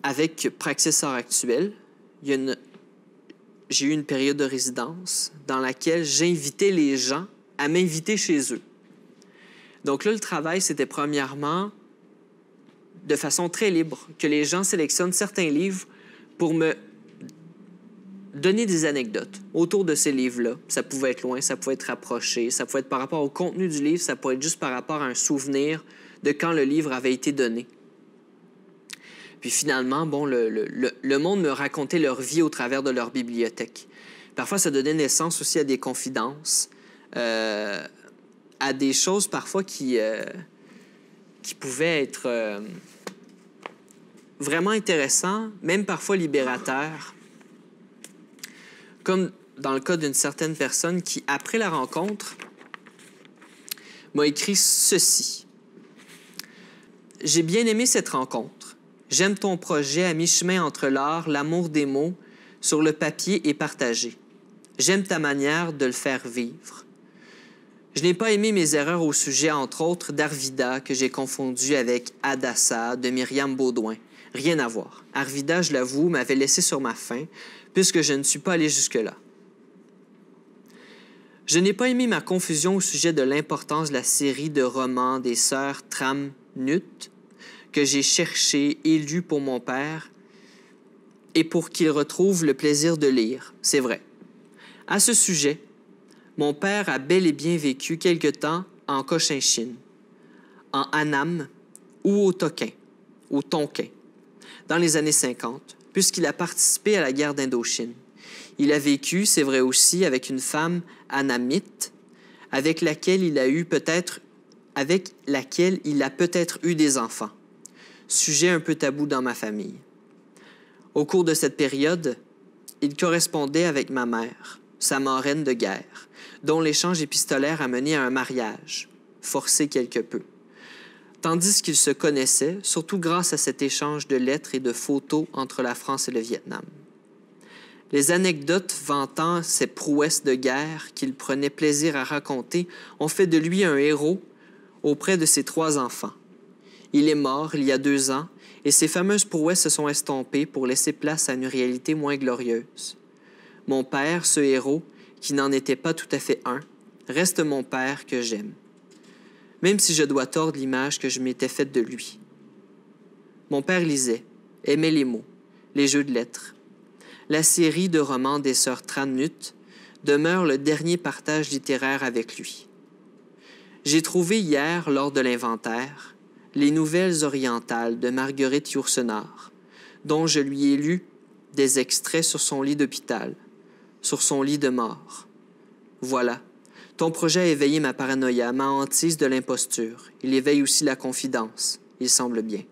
avec Praxis Art Actuel, j'ai eu une période de résidence dans laquelle j'invitais les gens à m'inviter chez eux. Donc là, le travail, c'était premièrement de façon très libre, que les gens sélectionnent certains livres pour me donner des anecdotes autour de ces livres-là. Ça pouvait être loin, ça pouvait être rapproché, ça pouvait être par rapport au contenu du livre, ça pouvait être juste par rapport à un souvenir de quand le livre avait été donné. Puis finalement, bon, le monde me racontait leur vie au travers de leur bibliothèque. Parfois, ça donnait naissance aussi à des confidences, à des choses parfois qui pouvaient être vraiment intéressantes, même parfois libérateurs. Comme dans le cas d'une certaine personne qui, après la rencontre, m'a écrit ceci. « J'ai bien aimé cette rencontre. J'aime ton projet à mi-chemin entre l'art, l'amour des mots, sur le papier et partagé. J'aime ta manière de le faire vivre. Je n'ai pas aimé mes erreurs au sujet, entre autres, d'Arvida, que j'ai confondu avec Adassa, de Myriam Beaudoin. Rien à voir. Arvida, je l'avoue, m'avait laissé sur ma faim, puisque je ne suis pas allé jusque-là. Je n'ai pas aimé ma confusion au sujet de l'importance de la série de romans des sœurs Tramnut, que j'ai cherché et lu pour mon père, et pour qu'il retrouve le plaisir de lire. C'est vrai. À ce sujet, mon père a bel et bien vécu quelque temps en Cochinchine, en Annam ou au Tonkin, dans les années 50, puisqu'il a participé à la guerre d'Indochine. Il a vécu, c'est vrai aussi, avec une femme anamite, avec laquelle il a peut-être eu des enfants. Sujet un peu tabou dans ma famille. Au cours de cette période, il correspondait avec ma mère, sa marraine de guerre, dont l'échange épistolaire a mené à un mariage, forcé quelque peu. Tandis qu'ils se connaissaient, surtout grâce à cet échange de lettres et de photos entre la France et le Vietnam. Les anecdotes vantant ses prouesses de guerre qu'il prenait plaisir à raconter ont fait de lui un héros auprès de ses 3 enfants. Il est mort il y a 2 ans et ces fameuses prouesses se sont estompées pour laisser place à une réalité moins glorieuse. Mon père, ce héros, qui n'en était pas tout à fait un, reste mon père que j'aime, même si je dois tordre l'image que je m'étais faite de lui. Mon père lisait, aimait les mots, les jeux de lettres. La série de romans des sœurs Tran-Nut demeure le dernier partage littéraire avec lui. J'ai trouvé hier, lors de l'inventaire, les Nouvelles orientales de Marguerite Yourcenar, dont je lui ai lu des extraits sur son lit d'hôpital, sur son lit de mort. Voilà, ton projet a éveillé ma paranoïa, ma hantise de l'imposture. Il éveille aussi la confidence, il semble bien.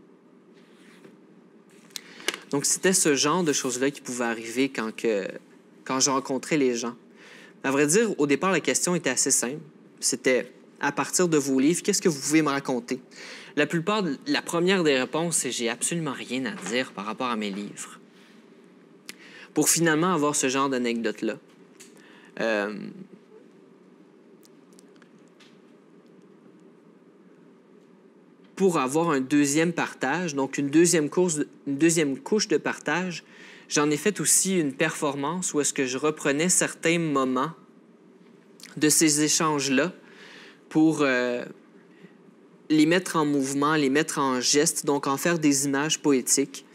Donc, c'était ce genre de choses-là qui pouvaient arriver quand je rencontrais les gens. À vrai dire, au départ, la question était assez simple. C'était, à partir de vos livres, qu'est-ce que vous pouvez me raconter? La première des réponses, c'est « j'ai absolument rien à dire par rapport à mes livres ». Pour finalement avoir ce genre d'anecdote-là. Pour avoir un deuxième partage, donc une deuxième couche de partage, j'en ai fait aussi une performance où est-ce que je reprenais certains moments de ces échanges-là pour les mettre en mouvement, les mettre en geste, donc en faire des images poétiques,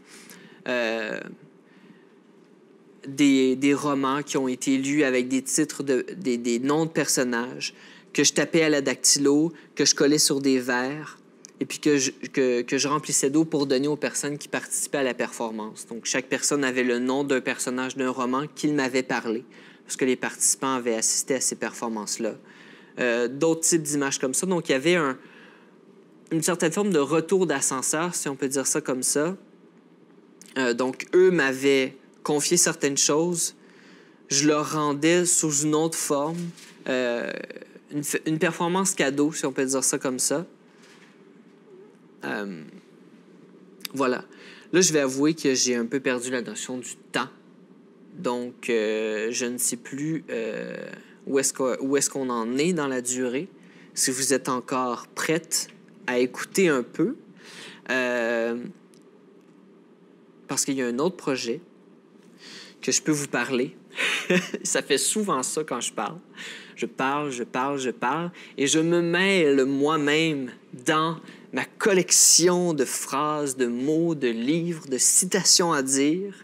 des romans qui ont été lus avec des titres, des noms de personnages, que je tapais à la dactylo, que je collais sur des verres, et puis que je remplissais d'eau pour donner aux personnes qui participaient à la performance. Donc, chaque personne avait le nom d'un personnage d'un roman qu'il m'avait parlé, parce que les participants avaient assisté à ces performances-là. D'autres types d'images comme ça. Donc, il y avait une certaine forme de retour d'ascenseur, si on peut dire ça comme ça. Donc, eux m'avaient confié certaines choses. Je leur rendais sous une autre forme. Une performance cadeau, si on peut dire ça comme ça. Voilà. Là, je vais avouer que j'ai un peu perdu la notion du temps. Donc, je ne sais plus où est-ce qu'on en est dans la durée. Si vous êtes encore prête à écouter un peu. Parce qu'il y a un autre projet que je peux vous parler. Ça fait souvent ça quand je parle. Je parle, et je me mêle moi-même dans ma collection de phrases, de mots, de livres, de citations à dire,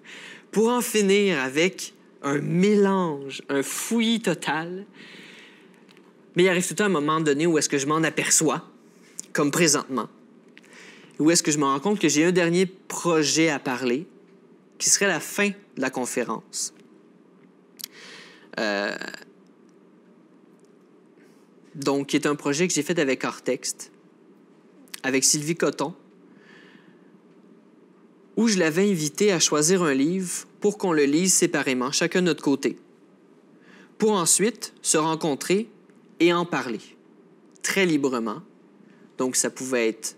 pour en finir avec un mélange, un fouillis total. Mais il arrive tout le temps un moment donné où est-ce que je m'en aperçois, comme présentement, où est-ce que je me rends compte que j'ai un dernier projet à parler, qui serait la fin de la conférence. Donc, qui est un projet que j'ai fait avec Artexte, avec Sylvie Coton, où je l'avais invité à choisir un livre pour qu'on le lise séparément, chacun de notre côté, pour ensuite se rencontrer et en parler, très librement. Donc, ça pouvait être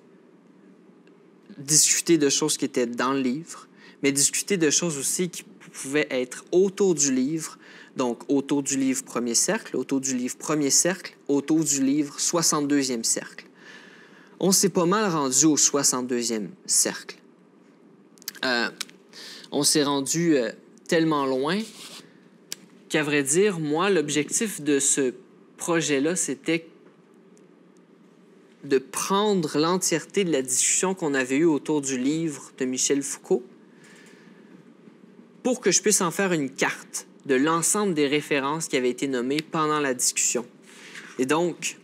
discuter de choses qui étaient dans le livre, mais discuter de choses aussi qui pouvaient être autour du livre, donc autour du livre premier cercle, autour du livre premier cercle, autour du livre 62e cercle. On s'est pas mal rendu au 62e cercle. On s'est rendu tellement loin qu'à vrai dire, moi, l'objectif de ce projet-là, c'était de prendre l'entièreté de la discussion qu'on avait eue autour du livre de Michel Foucault pour que je puisse en faire une carte de l'ensemble des références qui avaient été nommées pendant la discussion. Et donc,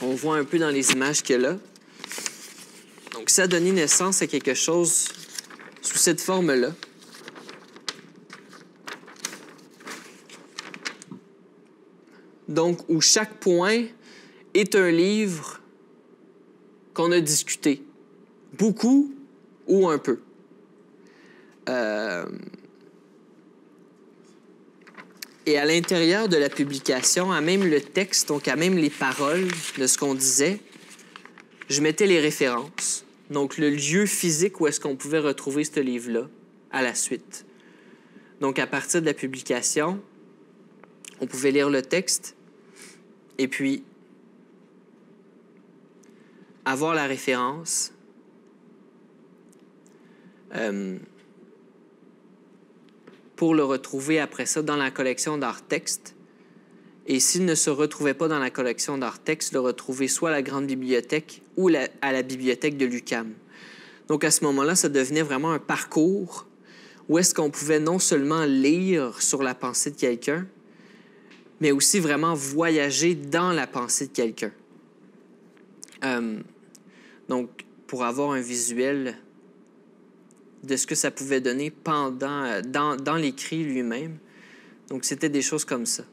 on voit un peu dans les images qu'il y a là. Donc, ça a donné naissance à quelque chose sous cette forme-là. donc où chaque point est un livre qu'on a discuté, beaucoup ou un peu. Et à l'intérieur de la publication, à même le texte, donc à même les paroles de ce qu'on disait, je mettais les références. Donc le lieu physique où est-ce qu'on pouvait retrouver ce livre-là à la suite. Donc à partir de la publication, on pouvait lire le texte et puis avoir la référence. Pour le retrouver après ça dans la collection d'art-texte. Et s'il ne se retrouvait pas dans la collection d'art-texte, le retrouver soit à la grande bibliothèque ou à la bibliothèque de l'UQAM. Donc à ce moment-là, ça devenait vraiment un parcours où est-ce qu'on pouvait non seulement lire sur la pensée de quelqu'un, mais aussi vraiment voyager dans la pensée de quelqu'un. Donc, pour avoir un visuel de ce que ça pouvait donner dans l'écrit lui-même. Donc, c'était des choses comme ça.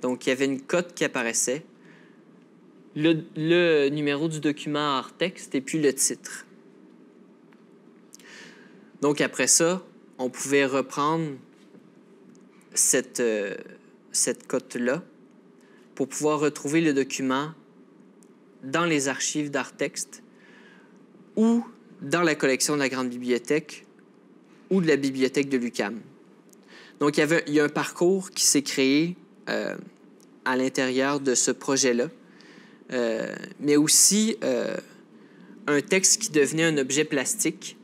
Donc, il y avait une cote qui apparaissait, le numéro du document hors-texte et puis le titre. Donc, après ça, on pouvait reprendre cette cote-là pour pouvoir retrouver le document dans les archives d'art-texte ou dans la collection de la Grande Bibliothèque ou de la Bibliothèque de l'UQAM. Donc, il y a un parcours qui s'est créé à l'intérieur de ce projet-là, mais aussi un texte qui devenait un objet plastique,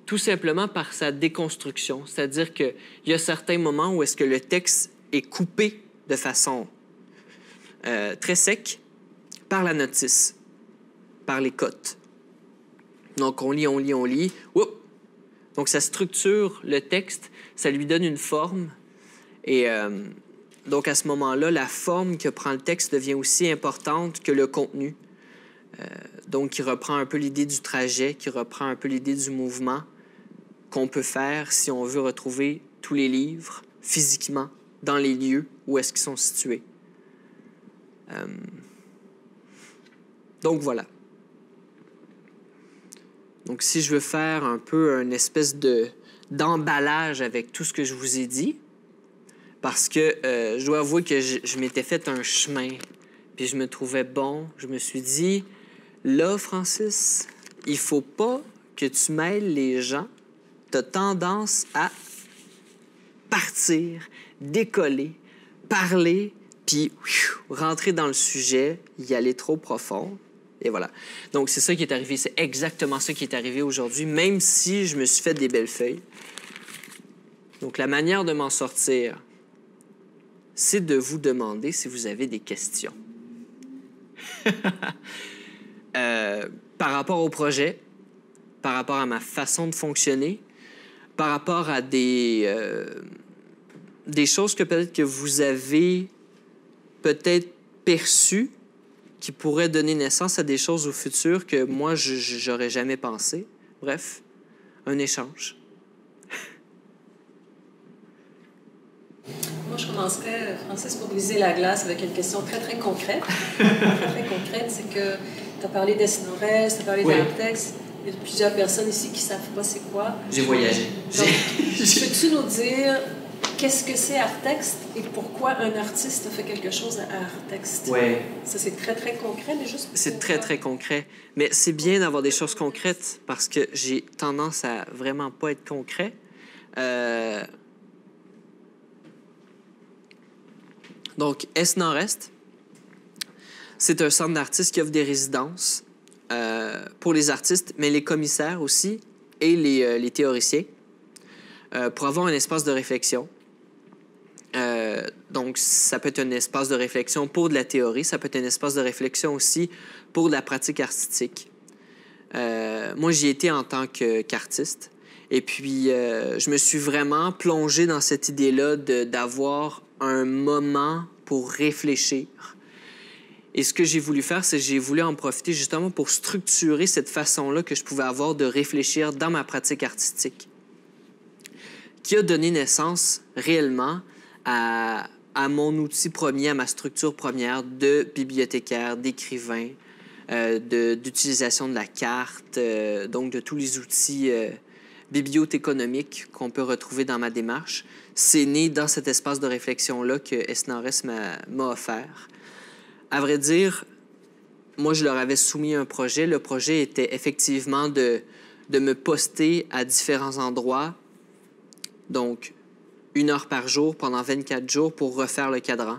tout simplement par sa déconstruction. C'est-à-dire qu'il y a certains moments où est-ce que le texte est coupé de façon très sec par la notice, par les cotes. Donc, on lit. Oups! Donc, ça structure le texte, ça lui donne une forme. Et donc, à ce moment-là, la forme que prend le texte devient aussi importante que le contenu. Donc, qui reprend un peu l'idée du trajet, qui reprend un peu l'idée du mouvement qu'on peut faire si on veut retrouver tous les livres physiquement dans les lieux où est-ce qu'ils sont situés. Donc, voilà. Donc, si je veux faire un peu une espèce d'emballage avec tout ce que je vous ai dit, parce que je dois avouer que je m'étais fait un chemin, puis je me trouvais bon. Je me suis dit, là, Francis, il faut pas que tu mêles les gens. Tu as tendance à partir, décoller, parler, puis rentrer dans le sujet, y aller trop profond. Et voilà. Donc, c'est ça qui est arrivé. C'est exactement ça qui est arrivé aujourd'hui, même si je me suis fait des belles feuilles. Donc, la manière de m'en sortir, c'est de vous demander si vous avez des questions. Par rapport au projet, par rapport à ma façon de fonctionner, par rapport à des choses que peut-être que vous avez peut-être perçues, qui pourraient donner naissance à des choses au futur que moi, j'aurais jamais pensé. Bref, un échange. Moi, je commencerais, Francis, pour briser la glace avec une question très, très concrète. Très concrète, c'est que tu as parlé d'Esnorès, tu as parlé d'art-texte. Il y a plusieurs personnes ici qui ne savent pas c'est quoi. J'ai voyagé. Donc, peux-tu nous dire qu'est-ce que c'est art-texte et pourquoi un artiste fait quelque chose à art-texte? Oui. Ça, c'est très, très concret, mais juste... C'est très, très concret. Mais c'est bien d'avoir des choses concrètes parce que j'ai tendance à vraiment pas être concret. Donc, Est-Nord-Est, c'est un centre d'artistes qui offre des résidences pour les artistes, mais les commissaires aussi et les théoriciens pour avoir un espace de réflexion. Donc, ça peut être un espace de réflexion pour de la théorie, ça peut être un espace de réflexion aussi pour de la pratique artistique. Moi, j'y étais en tant qu'artiste. Et puis, je me suis vraiment plongé dans cette idée-là d'avoir un moment pour réfléchir. Et ce que j'ai voulu faire, c'est que j'ai voulu en profiter justement pour structurer cette façon-là que je pouvais avoir de réfléchir dans ma pratique artistique, qui a donné naissance réellement à à mon outil premier, à ma structure première de bibliothécaire, d'écrivain, d'utilisation de la carte, donc de tous les outils bibliothéconomiques qu'on peut retrouver dans ma démarche. C'est né dans cet espace de réflexion-là que SNRS m'a offert. À vrai dire, moi, je leur avais soumis un projet. Le projet était effectivement de me poster à différents endroits, donc 1 heure par jour pendant 24 jours pour refaire le cadran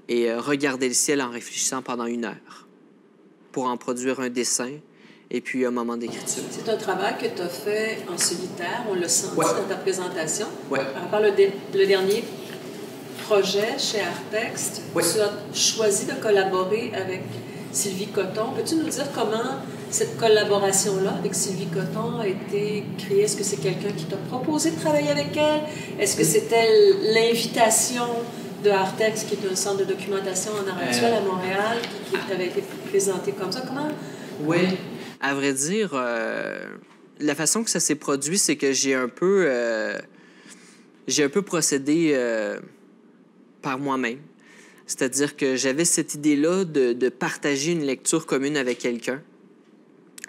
et regarder le ciel en réfléchissant pendant 1 heure pour en produire un dessin et puis un moment d'écriture. C'est un travail que tu as fait en solitaire, on l'a senti dans ta présentation. Ouais. Par rapport le dernier projet chez Artext, tu as choisi de collaborer avec Sylvie Coton. Peux-tu nous dire comment cette collaboration-là avec Sylvie Coton a été créée? Est-ce que c'est quelqu'un qui t'a proposé de travailler avec elle? Est-ce que c'était l'invitation de Artext, qui est un centre de documentation en art actuel à Montréal, qui t'avait été présenté comme ça? Comment? Oui. À vrai dire, la façon que ça s'est produit, c'est que j'ai un peu procédé par moi-même. C'est-à-dire que j'avais cette idée-là de partager une lecture commune avec quelqu'un.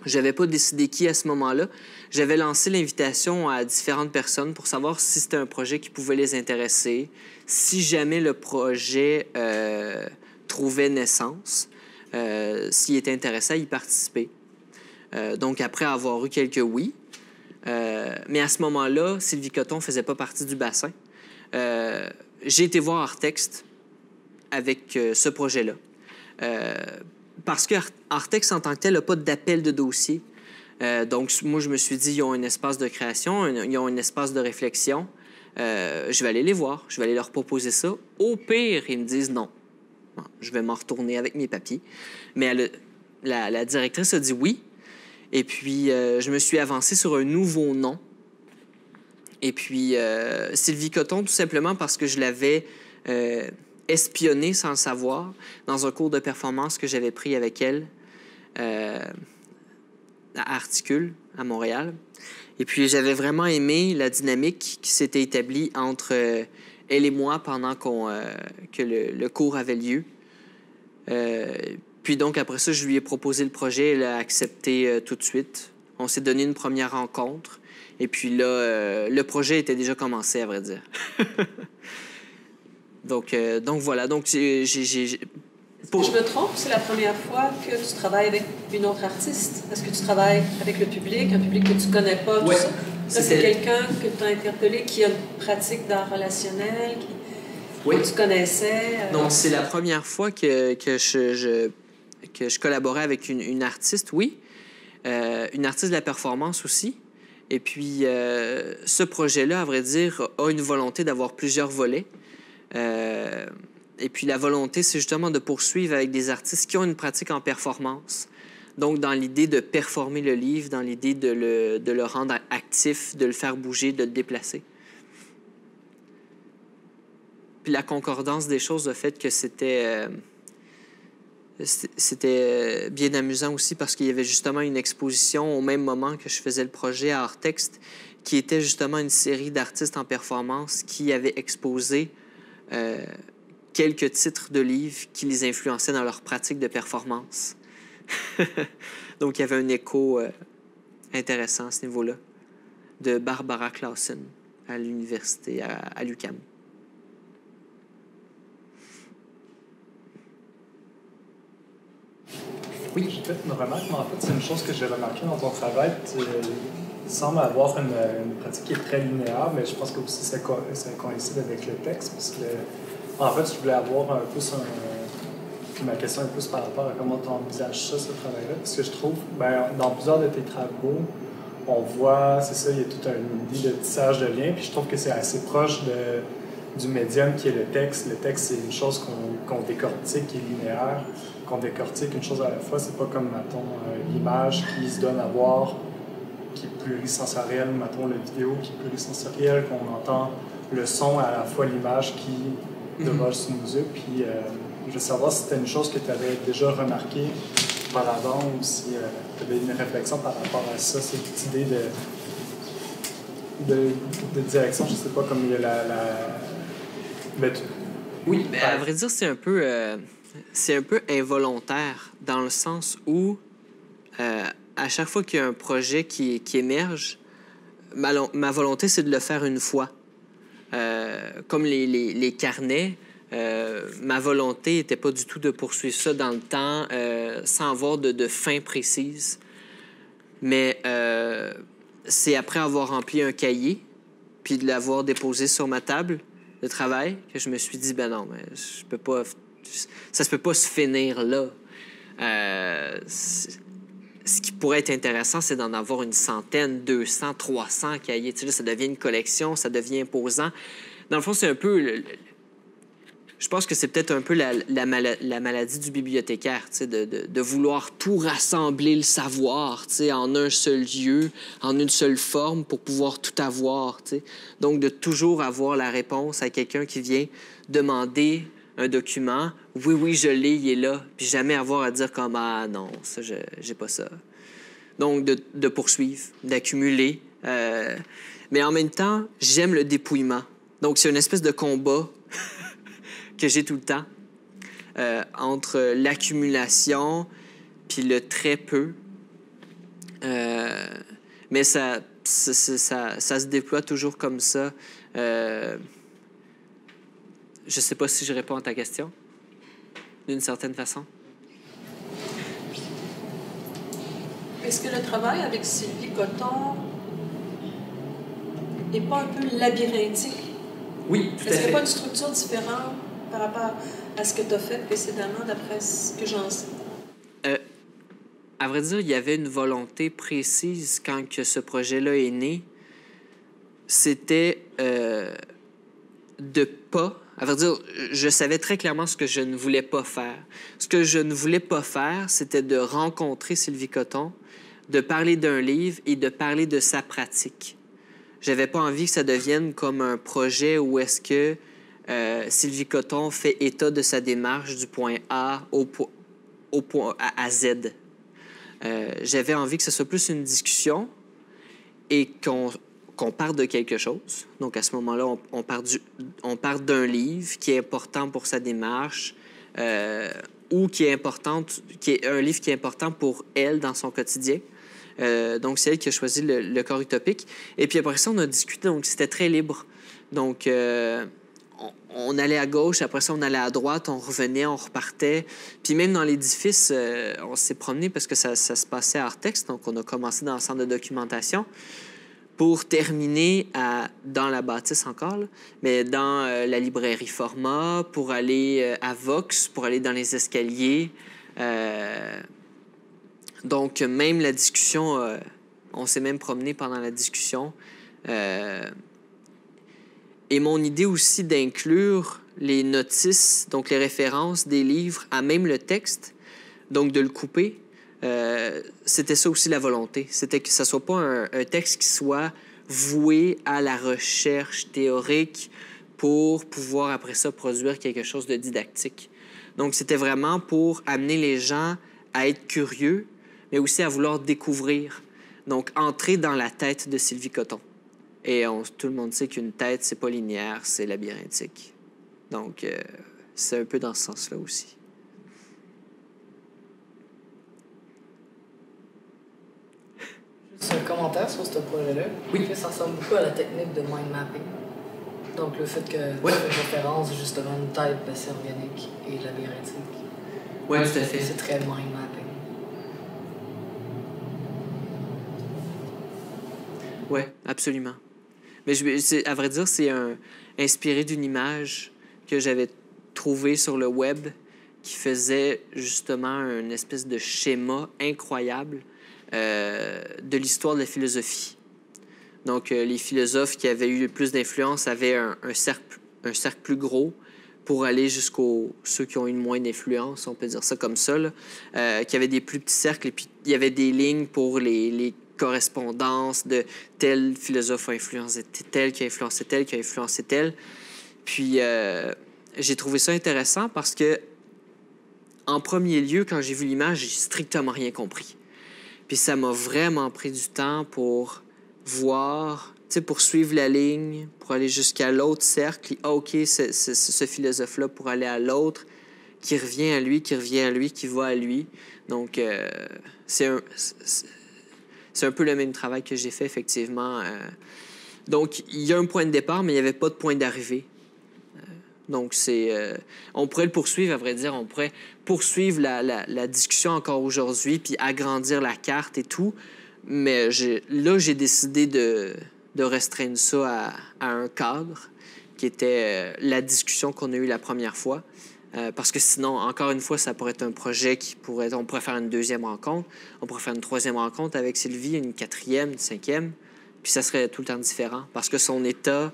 Je n'avais pas décidé qui à ce moment-là. J'avais lancé l'invitation à différentes personnes pour savoir si c'était un projet qui pouvait les intéresser, si jamais le projet trouvait naissance, s'ils étaient intéressés à y participer. Donc, après avoir eu quelques oui, mais à ce moment-là, Sylvie Coton ne faisait pas partie du bassin. J'ai été voir Artext avec ce projet-là. Parce que Artext, en tant que tel, n'a pas d'appel de dossier. Donc, moi, je me suis dit, ils ont un espace de création, ils ont un espace de réflexion. Je vais aller les voir, je vais aller leur proposer ça. Au pire, ils me disent non. Bon, je vais m'en retourner avec mes papiers. Mais la directrice a dit oui. Et puis, je me suis avancé sur un nouveau nom. Et puis, Sylvie Coton, tout simplement parce que je l'avais espionné sans le savoir dans un cours de performance que j'avais pris avec elle à Articule, à Montréal. Et puis, j'avais vraiment aimé la dynamique qui s'était établie entre elle et moi pendant que le cours avait lieu. Puis donc, après ça, je lui ai proposé le projet. Elle a accepté tout de suite. On s'est donné une première rencontre. Et puis là, le projet était déjà commencé, à vrai dire. donc voilà. Donc, Pour... Je me trompe, c'est la première fois que tu travailles avec une autre artiste? Est-ce que tu travailles avec le public, un public que tu connais pas, tout ça? Ça, c'est quelqu'un que tu as interpellé qui a une pratique d'art relationnel, que tu connaissais? Donc, c'est la première fois que je collaborais avec une artiste, oui. Une artiste de la performance aussi. Et puis, ce projet-là, à vrai dire, a une volonté d'avoir plusieurs volets. Et puis, la volonté, c'est justement de poursuivre avec des artistes qui ont une pratique en performance. Donc, dans l'idée de performer le livre, dans l'idée de le rendre actif, de le faire bouger, de le déplacer. Puis la concordance des choses a fait que c'était bien amusant aussi parce qu'il y avait justement une exposition au même moment que je faisais le projet à Artext, qui était justement une série d'artistes en performance qui avaient exposé quelques titres de livres qui les influençaient dans leur pratique de performance. Donc, il y avait un écho intéressant à ce niveau-là de Barbara Clausen à l'université, à l'UQAM. Oui, j'ai fait une remarque, mais en fait, c'est une chose que j'ai remarqué dans ton travail. Tu sembles avoir une pratique qui est très linéaire, mais je pense que aussi ça coïncide avec le texte, parce que, en fait, je voulais avoir un peu ma question est plus par rapport à comment tu envisages ça, ce travail-là, parce que je trouve, dans plusieurs de tes travaux, on voit, c'est ça, il y a toute une idée de tissage de liens, puis je trouve que c'est assez proche du médium qui est le texte. Le texte, c'est une chose qu'on décortique, qui est linéaire, qu'on décortique une chose à la fois. C'est pas comme, mettons, l'image qui se donne à voir, qui est plurisensorielle, mettons, la vidéo qui est plurisensorielle, qu'on entend le son à la fois l'image qui déroge sous nos yeux. Puis, je veux savoir si c'était une chose que tu avais déjà remarquée par avant ou si tu avais une réflexion par rapport à ça, cette idée de direction. Je sais pas, comme il y a Oui, Ben, à vrai dire, c'est un peu involontaire, dans le sens où, à chaque fois qu'il y a un projet qui émerge, ma volonté, c'est de le faire une fois. Comme les carnets, ma volonté n'était pas du tout de poursuivre ça dans le temps sans avoir de fin précise. Mais c'est après avoir rempli un cahier puis de l'avoir déposé sur ma table de travail que je me suis dit, ben non, mais je peux pas... Ça se peut pas se finir là. Ce qui pourrait être intéressant, c'est d'en avoir une centaine, 200, 300 cahiers. Tu sais, là, ça devient une collection, ça devient imposant. Dans le fond, c'est un peu... Je pense que c'est peut-être un peu la maladie du bibliothécaire, tu sais, de vouloir tout rassembler le savoir, tu sais, en un seul lieu, en une seule forme pour pouvoir tout avoir, tu sais. Donc, de toujours avoir la réponse à quelqu'un qui vient demander un document. Oui, oui, je l'ai, il est là. Puis jamais avoir à dire comme, ah non, ça, j'ai pas ça. Donc, de poursuivre, d'accumuler. Mais en même temps, j'aime le dépouillement. Donc, c'est une espèce de combat que j'ai tout le temps entre l'accumulation puis le très peu. Mais ça se déploie toujours comme ça. Je sais pas si je réponds à ta question, d'une certaine façon. Est-ce que le travail avec Sylvie Coton n'est pas un peu labyrinthique? Oui, tout à fait. Est-ce qu'il n'y a pas une structure différente par rapport à ce que tu as fait précédemment, d'après ce que j'en sais? À vrai dire, il y avait une volonté précise quand que ce projet-là est né. C'était de pas... À vrai dire, je savais très clairement ce que je ne voulais pas faire. Ce que je ne voulais pas faire, c'était de rencontrer Sylvie Coton, de parler d'un livre et de parler de sa pratique. J'avais pas envie que ça devienne comme un projet où est-ce que Sylvie Coton fait état de sa démarche du point A au point à Z. J'avais envie que ce soit plus une discussion et qu'on parte de quelque chose. Donc, à ce moment-là, on part d'un livre qui est important pour sa démarche ou qui est un livre qui est important pour elle dans son quotidien. Donc, c'est elle qui a choisi le corps utopique. Et puis après ça, on a discuté, donc c'était très libre. Donc, on allait à gauche, après ça, on allait à droite, on revenait, on repartait. Puis même dans l'édifice, on s'est promené parce que ça se passait à Artex, donc on a commencé dans le centre de documentation pour terminer dans la bâtisse encore, là, mais dans la librairie Format, pour aller à Vox, pour aller dans les escaliers. Donc, même la discussion, on s'est même promené pendant la discussion. Et mon idée aussi d'inclure les notices, donc les références des livres à même le texte, donc de le couper, c'était ça aussi la volonté. C'était que ça ne soit pas un texte qui soit voué à la recherche théorique pour pouvoir après ça produire quelque chose de didactique. Donc, c'était vraiment pour amener les gens à être curieux, mais aussi à vouloir découvrir. Donc, entrer dans la tête de Sylvie Coton. Et tout le monde sait qu'une tête, c'est pas linéaire, c'est labyrinthique. Donc, c'est un peu dans ce sens-là aussi. Juste un commentaire sur ce projet-là. Oui. Ça ressemble beaucoup à la technique de mind mapping. Donc, le fait que tu fais référence justement à une tête, c'est organique et labyrinthique. Oui, tout à fait. C'est très mind mapping. Oui, absolument. Mais à vrai dire, c'est inspiré d'une image que j'avais trouvée sur le web qui faisait justement une espèce de schéma incroyable de l'histoire de la philosophie. Donc, les philosophes qui avaient eu le plus d'influence avaient un cercle plus gros pour aller jusqu'aux ceux qui ont eu moins d'influence, on peut dire ça comme ça, là, qui avaient des plus petits cercles. Et puis, il y avait des lignes pour les correspondances de tel philosophe a influencé tel, qui a influencé tel, qui a influencé tel. Puis, j'ai trouvé ça intéressant parce que, en premier lieu, quand j'ai vu l'image, j'ai strictement rien compris. Puis ça m'a vraiment pris du temps pour voir sais, pour suivre la ligne, pour aller jusqu'à l'autre cercle. Ah, OK, c'est ce philosophe-là pour aller à l'autre, qui revient à lui, qui revient à lui, qui va à lui. Donc, c'est un peu le même travail que j'ai fait, effectivement. Donc, il y a un point de départ, mais il n'y avait pas de point d'arrivée. Donc, on pourrait le poursuivre, à vrai dire. On pourrait poursuivre la discussion encore aujourd'hui, puis agrandir la carte et tout. Mais là, j'ai décidé de restreindre ça à un cadre qui était la discussion qu'on a eue la première fois. Parce que sinon, encore une fois, ça pourrait être un projet on pourrait faire une deuxième rencontre, on pourrait faire une troisième rencontre avec Sylvie, une quatrième, une cinquième, puis ça serait tout le temps différent. Parce que son état,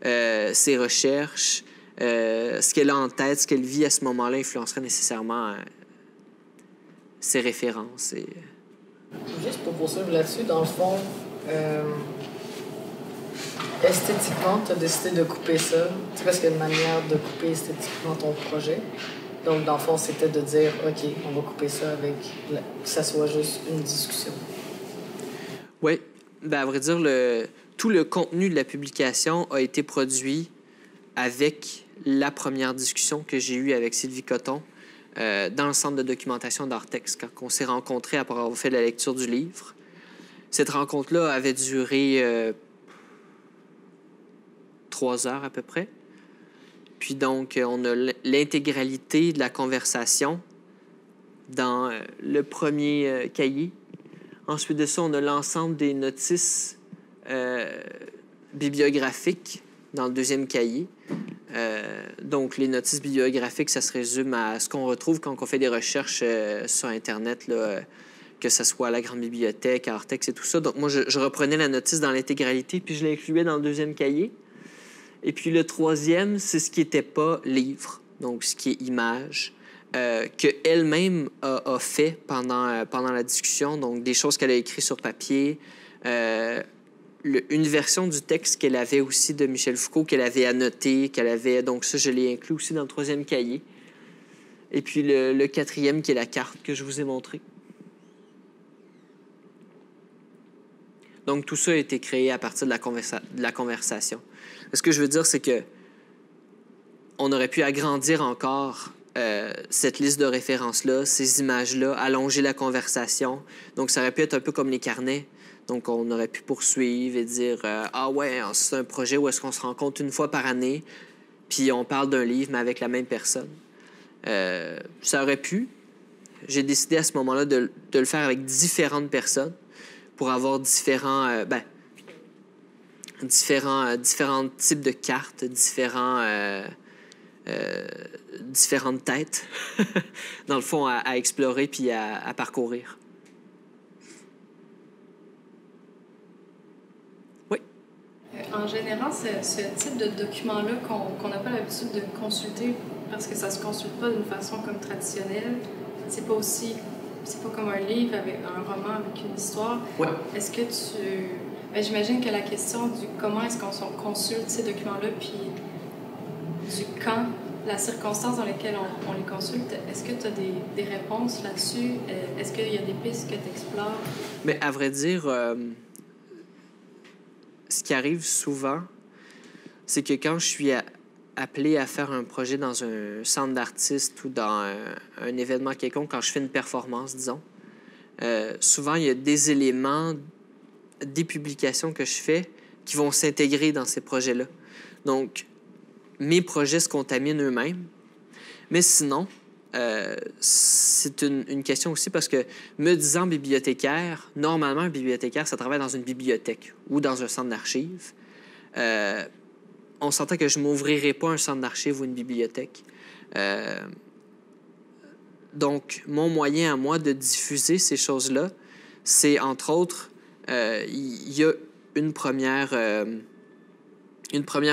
ses recherches, ce qu'elle a en tête, ce qu'elle vit à ce moment-là influencerait nécessairement ses références. Juste pour poursuivre là-dessus, dans le fond, esthétiquement, tu as décidé de couper ça. Tu sais, parce qu'il y a une manière de couper esthétiquement ton projet. Donc, dans le fond, c'était de dire, OK, on va couper ça avec que ça soit juste une discussion. Oui. Ben, à vrai dire, tout le contenu de la publication a été produit avec la première discussion que j'ai eue avec Sylvie Coton dans le centre de documentation d'Artex, quand on s'est rencontrés après avoir fait la lecture du livre. Cette rencontre-là avait duré 3 heures à peu près. Puis donc, on a l'intégralité de la conversation dans le premier cahier. Ensuite de ça, on a l'ensemble des notices bibliographiques dans le deuxième cahier. Donc, les notices bibliographiques, ça se résume à ce qu'on retrouve quand on fait des recherches sur Internet, là, que ce soit à la Grande Bibliothèque, à Artex et tout ça. Donc, moi, je reprenais la notice dans l'intégralité, puis je l'incluais dans le deuxième cahier. Et puis, le troisième, c'est ce qui n'était pas livre, donc ce qui est image, qu'elle-même a fait pendant la discussion. Donc, des choses qu'elle a écrites sur papier, une version du texte qu'elle avait aussi de Michel Foucault, qu'elle avait annoté, donc ça, je l'ai inclus aussi dans le troisième cahier. Et puis le quatrième, qui est la carte que je vous ai montrée. Donc tout ça a été créé à partir de la conversation. Ce que je veux dire, c'est que on aurait pu agrandir encore cette liste de références-là, ces images-là, allonger la conversation. Donc ça aurait pu être un peu comme les carnets. Donc, on aurait pu poursuivre et dire ah ouais, c'est un projet où est-ce qu'on se rencontre une fois par année, puis on parle d'un livre, mais avec la même personne. Ça aurait pu. J'ai décidé à ce moment-là de le faire avec différentes personnes pour avoir différents types de cartes, différentes têtes, dans le fond, à explorer puis à parcourir. En général, ce type de document-là qu'on n'a pas l'habitude de consulter parce que ça ne se consulte pas d'une façon comme traditionnelle, c'est pas comme un livre avec un roman avec une histoire. Ouais. Est-ce que j'imagine que la question du comment est-ce qu'on consulte ces documents-là, puis du quand, la circonstance dans laquelle on les consulte, est-ce que tu as des réponses là-dessus? Est-ce qu'il y a des pistes que tu explores? Mais à vrai dire, ce qui arrive souvent, c'est que quand je suis appelé à faire un projet dans un centre d'artistes ou dans un événement quelconque, quand je fais une performance, disons, souvent, il y a des éléments, des publications que je fais qui vont s'intégrer dans ces projets-là. Donc, mes projets se contaminent eux-mêmes. Mais sinon, c'est une question aussi parce que, me disant bibliothécaire, normalement, un bibliothécaire, ça travaille dans une bibliothèque ou dans un centre d'archives. On s'entend que je ne m'ouvrirai pas un centre d'archives ou une bibliothèque. Donc, mon moyen à moi de diffuser ces choses-là, c'est, entre autres, il y a une première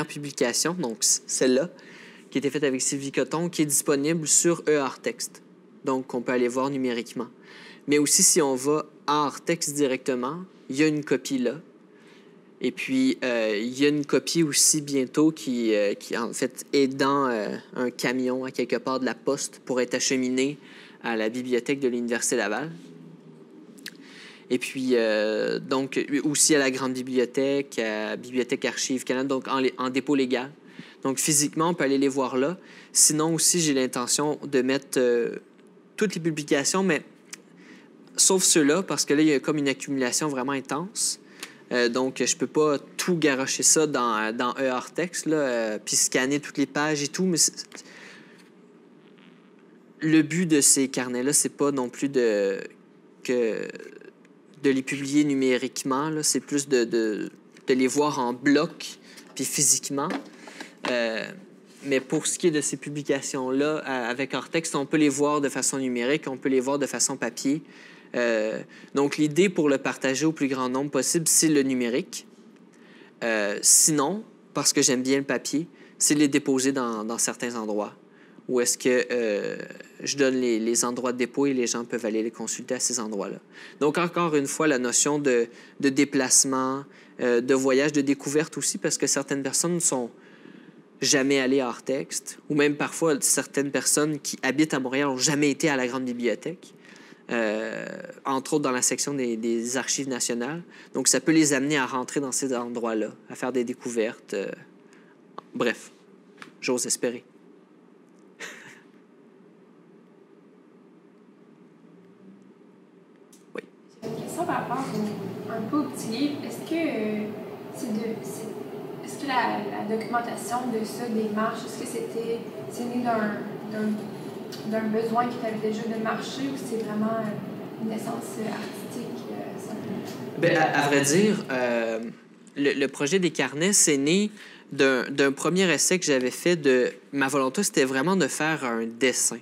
publication, donc celle-là, qui a été faite avec Sylvie Coton, qui est disponible sur Artext. Donc, on peut aller voir numériquement. Mais aussi, si on va à Artext directement, il y a une copie là. Et puis, il y a une copie aussi bientôt qui en fait, est dans un camion à quelque part de la poste pour être acheminée à la bibliothèque de l'Université Laval. Et puis, donc, aussi à la Grande Bibliothèque, à Bibliothèque Archives Canada, donc en dépôt légal. Donc, physiquement, on peut aller les voir là. Sinon, aussi, j'ai l'intention de mettre toutes les publications, mais sauf ceux-là, parce que là, il y a comme une accumulation vraiment intense. Donc, je peux pas tout garrocher ça dans EARText, puis scanner toutes les pages et tout, mais le but de ces carnets-là, c'est pas non plus de les publier numériquement, là. C'est plus de les voir en bloc, puis physiquement. Mais pour ce qui est de ces publications-là, avec EARText, on peut les voir de façon numérique, on peut les voir de façon papier. Donc, l'idée pour le partager au plus grand nombre possible, c'est le numérique. Sinon, parce que j'aime bien le papier, c'est les déposer dans certains endroits où est-ce que je donne les endroits de dépôt et les gens peuvent aller les consulter à ces endroits-là. Donc, encore une fois, la notion de déplacement, de voyage, de découverte aussi, parce que certaines personnes ne sont jamais allées à EARText, ou même parfois certaines personnes qui habitent à Montréal n'ont jamais été à la Grande Bibliothèque. Entre autres dans la section des archives nationales. Donc, ça peut les amener à rentrer dans ces endroits-là, à faire des découvertes. Bref, j'ose espérer. Oui. J'ai une question par rapport un peu au petit livre. Est-ce que la documentation de ça, des marches, est-ce que c'est né d'un besoin qui t'avait déjà de marcher ou c'est vraiment une essence artistique? Bien, à vrai dire, le projet des carnets, c'est né d'un premier essai que j'avais fait de... Ma volonté, c'était vraiment de faire un dessin.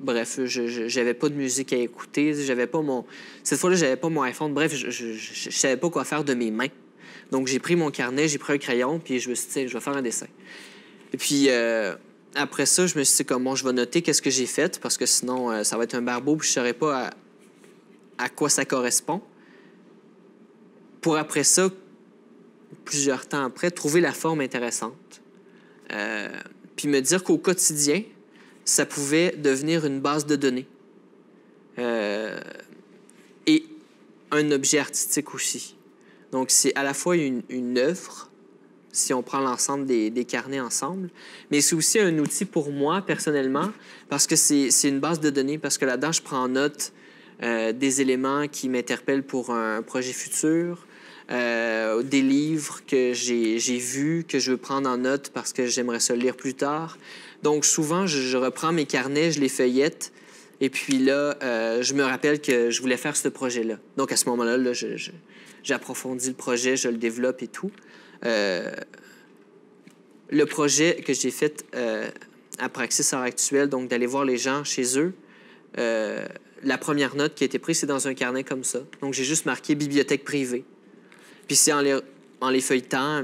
Bref, je n'avais pas de musique à écouter, cette fois-là, j'avais pas mon iPhone. Bref, je savais pas quoi faire de mes mains. Donc, j'ai pris mon carnet, j'ai pris un crayon, puis je me suis dit, je vais faire un dessin. Et puis, après ça, je me suis dit, bon, je vais noter qu'est-ce que j'ai fait, parce que sinon, ça va être un barbeau, puis je ne saurais pas à quoi ça correspond. Pour après ça, plusieurs temps après, trouver la forme intéressante. Puis me dire qu'au quotidien, ça pouvait devenir une base de données. Et un objet artistique aussi. Donc, c'est à la fois une œuvre, si on prend l'ensemble des carnets ensemble, mais c'est aussi un outil pour moi, personnellement, parce que c'est une base de données, parce que là-dedans, je prends en note des éléments qui m'interpellent pour un projet futur, des livres que j'ai vus, que je veux prendre en note parce que j'aimerais ça lire plus tard. Donc, souvent, je reprends mes carnets, je les feuillette, et puis là, je me rappelle que je voulais faire ce projet-là. Donc, à ce moment-là, là, j'approfondis le projet, je le développe et tout. Le projet que j'ai fait à Praxis à l'heure actuelle, donc d'aller voir les gens chez eux, la première note qui a été prise, c'est dans un carnet comme ça. Donc, j'ai juste marqué « bibliothèque privée ». Puis c'est en les feuilletant,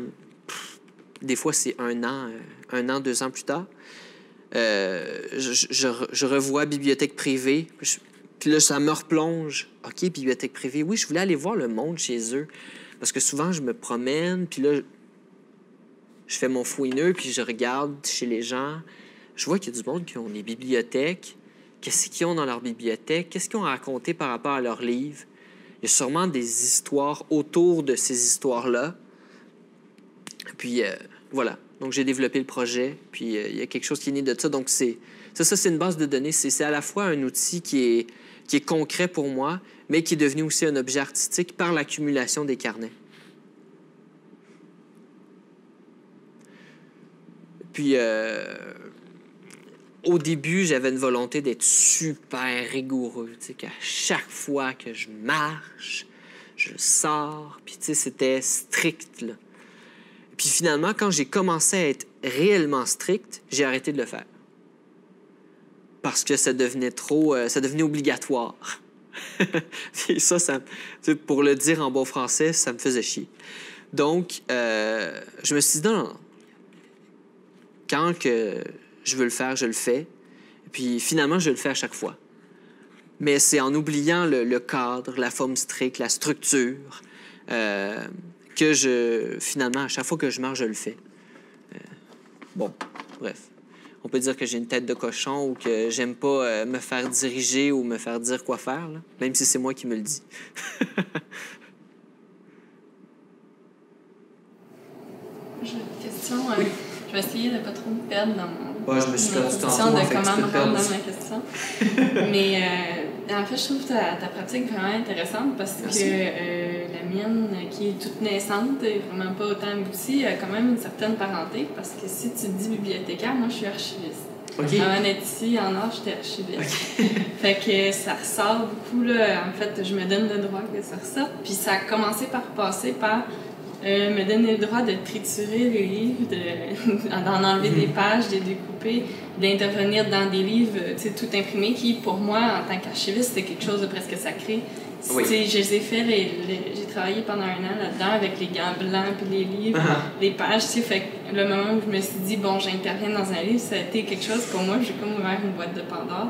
des fois, c'est 1 an, 2 ans plus tard, je revois bibliothèque privée, puis là, ça me replonge. OK, bibliothèque privée, oui, je voulais aller voir le monde chez eux, parce que souvent, je me promène, puis là, je fais mon fouineux, puis je regarde chez les gens. Je vois qu'il y a du monde qui ont des bibliothèques. Qu'est-ce qu'ils ont dans leur bibliothèque? Qu'est-ce qu'ils ont raconté par rapport à leurs livres? Il y a sûrement des histoires autour de ces histoires-là. Puis, voilà. Donc, j'ai développé le projet, puis il y a quelque chose qui est né de ça. Donc, ça, c'est une base de données. C'est à la fois un outil qui est concret pour moi, mais qui est devenu aussi un objet artistique par l'accumulation des carnets. Puis, au début, j'avais une volonté d'être super rigoureux, tu sais, qu'à chaque fois que je marche, je sors, puis tu sais, c'était strict, là. Puis finalement, quand j'ai commencé à être réellement strict, j'ai arrêté de le faire. Parce que ça devenait ça devenait obligatoire. Puis ça, pour le dire en bon français, ça me faisait chier. Donc, je me suis dit, non. Quand que je veux le faire, je le fais. Puis finalement, je le fais à chaque fois. Mais c'est en oubliant le cadre, la forme stricte, la structure, que finalement, à chaque fois que je marche, je le fais. Bon, bref. on peut dire que j'ai une tête de cochon ou que j'aime pas me faire diriger ou me faire dire quoi faire, là, même si c'est moi qui me le dis. J'ai une question. Je vais essayer de ne pas trop me perdre dans mon Ouais, je me suis perdu question tantôt, de en fait, comment tu peux me te perdre rendre dans aussi. ma question. Mais en fait, je trouve ta pratique vraiment intéressante parce Merci. que la mienne, qui est toute naissante et vraiment pas autant aboutie, a quand même une certaine parenté parce que si tu dis bibliothécaire, moi je suis archiviste. OK. Avant d'être ici, en art, j'étais archiviste. Fait que ça ressort beaucoup, là. En fait, je me donne le droit que ça ressorte. Puis ça a commencé par passer par me donner le droit de triturer les livres, d'en enlever des pages, de les découper, d'intervenir dans des livres, tu sais, tout imprimés, qui, pour moi, en tant qu'archiviste, c'était quelque chose de presque sacré. Oui. Tu sais, je les ai fait, j'ai travaillé pendant 1 an là-dedans avec les gants blancs puis les livres, les pages, tu sais, fait que le moment où je me suis dit, bon, j'interviens dans un livre, ça a été quelque chose pour moi, j'ai comme ouvert une boîte de Pandore.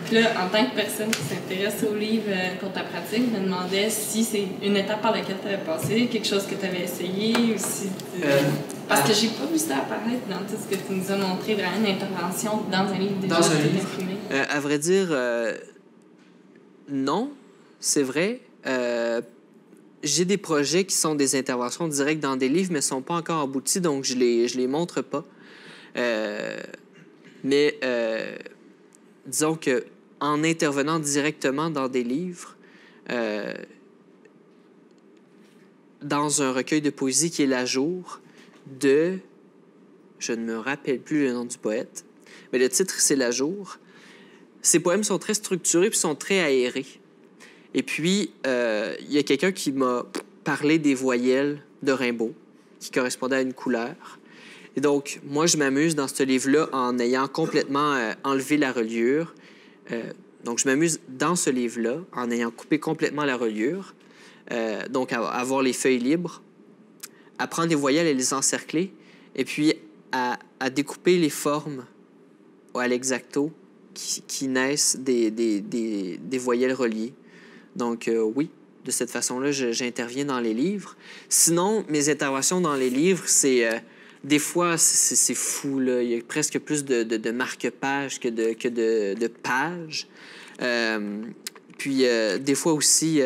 Puis là, en tant que personne qui s'intéresse aux livres pour ta pratique, je me demandais si c'est une étape par laquelle tu avais passé, quelque chose que tu avais essayé, ou si... Parce que j'ai pas vu ça apparaître dans tout ce que tu nous as montré, vraiment une intervention dans un livre déjà Dans un tout livre. imprimé. À vrai dire, non, c'est vrai. J'ai des projets qui sont des interventions directes dans des livres, mais ne sont pas encore aboutis, donc je les montre pas. Mais disons que en intervenant directement dans des livres, dans un recueil de poésie qui est La Jour, je ne me rappelle plus le nom du poète, mais le titre, c'est La Jour. Ces poèmes sont très structurés puis sont très aérés. Et puis, il y a quelqu'un qui m'a parlé des voyelles de Rimbaud, qui correspondaient à une couleur. Et donc, moi, je m'amuse dans ce livre-là en ayant complètement enlevé la reliure. Donc, je m'amuse dans ce livre-là en ayant coupé complètement la reliure. Donc, à avoir les feuilles libres, à prendre les voyelles et les encercler, et puis à découper les formes à l'exacto qui naissent des voyelles reliées. Donc, oui, de cette façon-là, j'interviens dans les livres. Sinon, mes interventions dans les livres, c'est... des fois, c'est fou, là. Il y a presque plus de marque-pages que de pages. Puis, des fois aussi...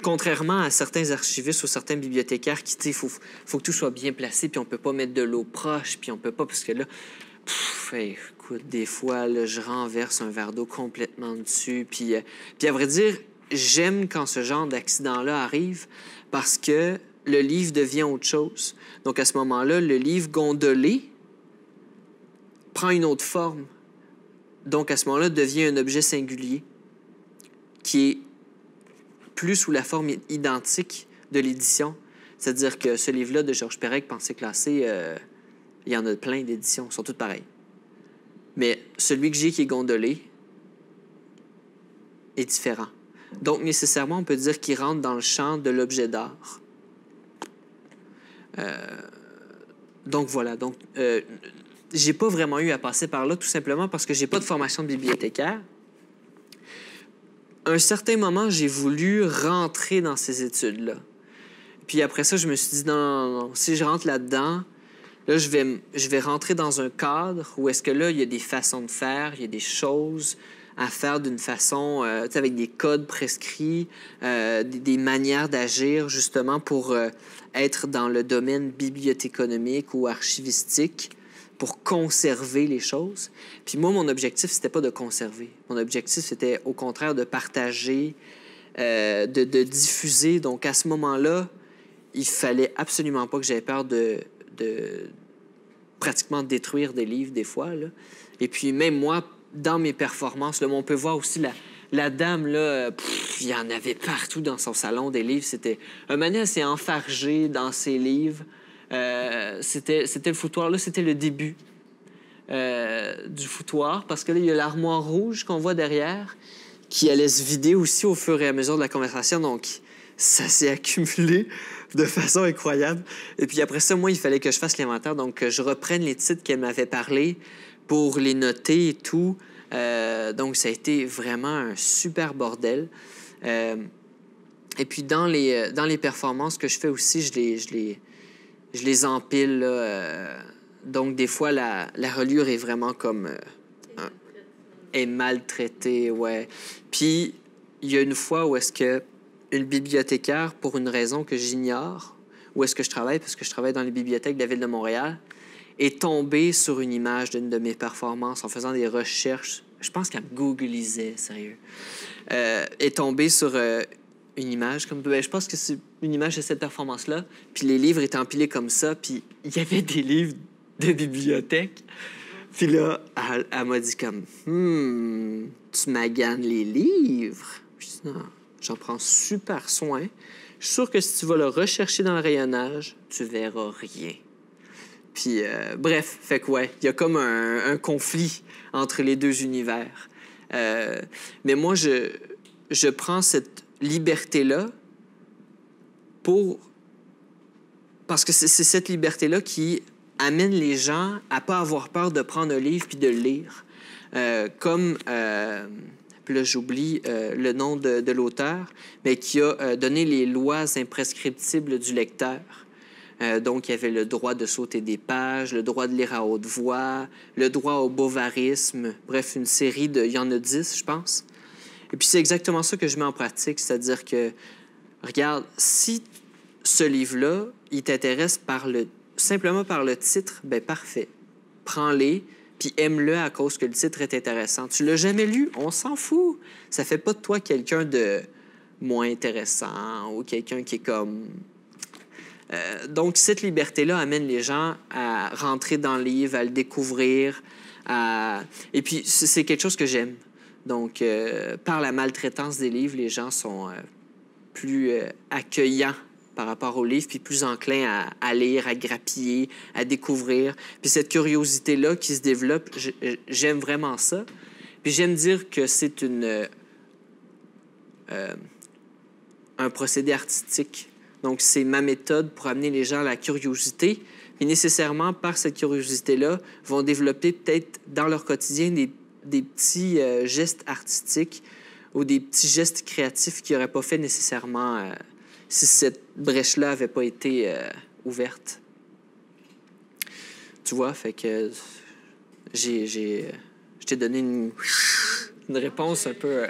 contrairement à certains archivistes ou certains bibliothécaires qui, tu sais, faut que tout soit bien placé, puis on peut pas mettre de l'eau proche, puis on peut pas, parce que là... écoute, des fois, là, je renverse un verre d'eau complètement dessus. Puis à vrai dire, j'aime quand ce genre d'accident-là arrive parce que le livre devient autre chose. Donc, à ce moment-là, le livre gondolé prend une autre forme. Donc, à ce moment-là, devient un objet singulier qui est plus sous la forme identique de l'édition. C'est-à-dire que ce livre-là de Georges Perec, Pensée classée, il y en a plein d'éditions, ils sont toutes pareilles. Mais celui que j'ai qui est gondolé est différent. Donc, nécessairement, on peut dire qu'il rentre dans le champ de l'objet d'art. Donc, voilà. Donc, j'ai pas vraiment eu à passer par là, tout simplement parce que j'ai pas de formation de bibliothécaire. À un certain moment, j'ai voulu rentrer dans ces études-là. Puis après ça, je me suis dit, non. Si je rentre là-dedans, là, je vais rentrer dans un cadre où est-ce que là, il y a des façons de faire, il y a des choses à faire d'une façon, avec des codes prescrits, des manières d'agir, justement, pour être dans le domaine bibliothéconomique ou archivistique, pour conserver les choses. Puis moi, mon objectif, c'était pas de conserver. Mon objectif, c'était au contraire de partager, de diffuser. Donc, à ce moment-là, il fallait absolument pas que j'aie peur de pratiquement détruire des livres des fois, là. Et puis même moi, dans mes performances, là, on peut voir aussi la dame, là, il y en avait partout dans son salon des livres. C'était un manière assez enfargé dans ses livres. C'était le foutoir. Là, c'était le début du foutoir, parce que là, il y a l'armoire rouge qu'on voit derrière qui allait se vider aussi au fur et à mesure de la conversation. Donc, ça s'est accumulé de façon incroyable. Et puis après ça, moi, il fallait que je fasse l'inventaire, donc que je reprenne les titres qu'elle m'avait parlé pour les noter et tout. Donc, ça a été vraiment un super bordel. Et puis, dans les performances que je fais aussi, je les empile là, donc, des fois, la reliure est vraiment comme... est maltraitée, ouais. Puis, il y a une fois où est-ce que une bibliothécaire, pour une raison que j'ignore, où est-ce que je travaille, parce que je travaille dans les bibliothèques de la Ville de Montréal, est tombée sur une image d'une de mes performances en faisant des recherches. Je pense qu'elle me googlisait, sérieux. Est tombée sur une image, comme je pense que c'est une image de cette performance-là, puis les livres étaient empilés comme ça, puis il y avait des livres de bibliothèque. Puis là, elle m'a dit comme, tu maganes les livres? Je dis, non, j'en prends super soin. Je suis sûr que si tu vas le rechercher dans le rayonnage, tu verras rien. Puis, bref, fait que ouais, il y a comme un conflit entre les deux univers. Mais moi, je prends cette liberté-là parce que c'est cette liberté-là qui amène les gens à pas avoir peur de prendre un livre puis de le lire. Puis là, j'oublie le nom de l'auteur, mais qui a donné les lois imprescriptibles du lecteur. Donc, il y avait le droit de sauter des pages, le droit de lire à haute voix, le droit au bovarisme, bref, une série il y en a 10, je pense. Et puis, c'est exactement ça que je mets en pratique, c'est-à-dire que, regarde, si ce livre-là, il t'intéresse simplement par le titre, ben parfait. Prends-le, puis aime-le à cause que le titre est intéressant. Tu l'as jamais lu, on s'en fout. Ça fait pas de toi quelqu'un de moins intéressant ou quelqu'un qui est comme... Donc, cette liberté-là amène les gens à rentrer dans le livre, à le découvrir. Et puis, c'est quelque chose que j'aime. Donc, par la maltraitance des livres, les gens sont plus accueillants par rapport aux livres, puis plus enclins à lire, à grappiller, à découvrir. Puis cette curiosité-là qui se développe, j'aime vraiment ça. Puis j'aime dire que c'est un procédé artistique. Donc, c'est ma méthode pour amener les gens à la curiosité. Puis nécessairement, par cette curiosité-là, vont développer peut-être dans leur quotidien des petits gestes artistiques ou des petits gestes créatifs qu'ils n'auraient pas fait nécessairement si cette brèche-là n'avait pas été ouverte. Tu vois, fait que je t'ai donné une réponse un peu...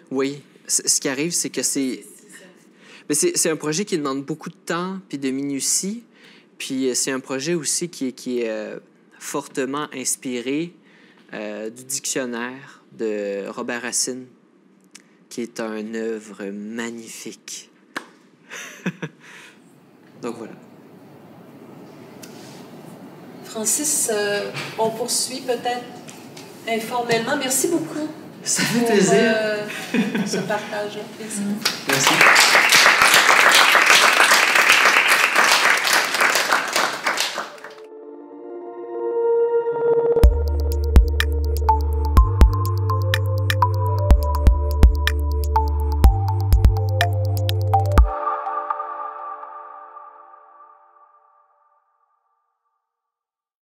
Oui, ce qui arrive, c'est que c'est un projet qui demande beaucoup de temps puis de minutie. Puis c'est un projet aussi qui est fortement inspiré du dictionnaire de Robert Racine, qui est une œuvre magnifique. Donc voilà. Francis, on poursuit peut-être informellement. Merci beaucoup. Ça fait plaisir. Ce partage-là. Merci. Merci.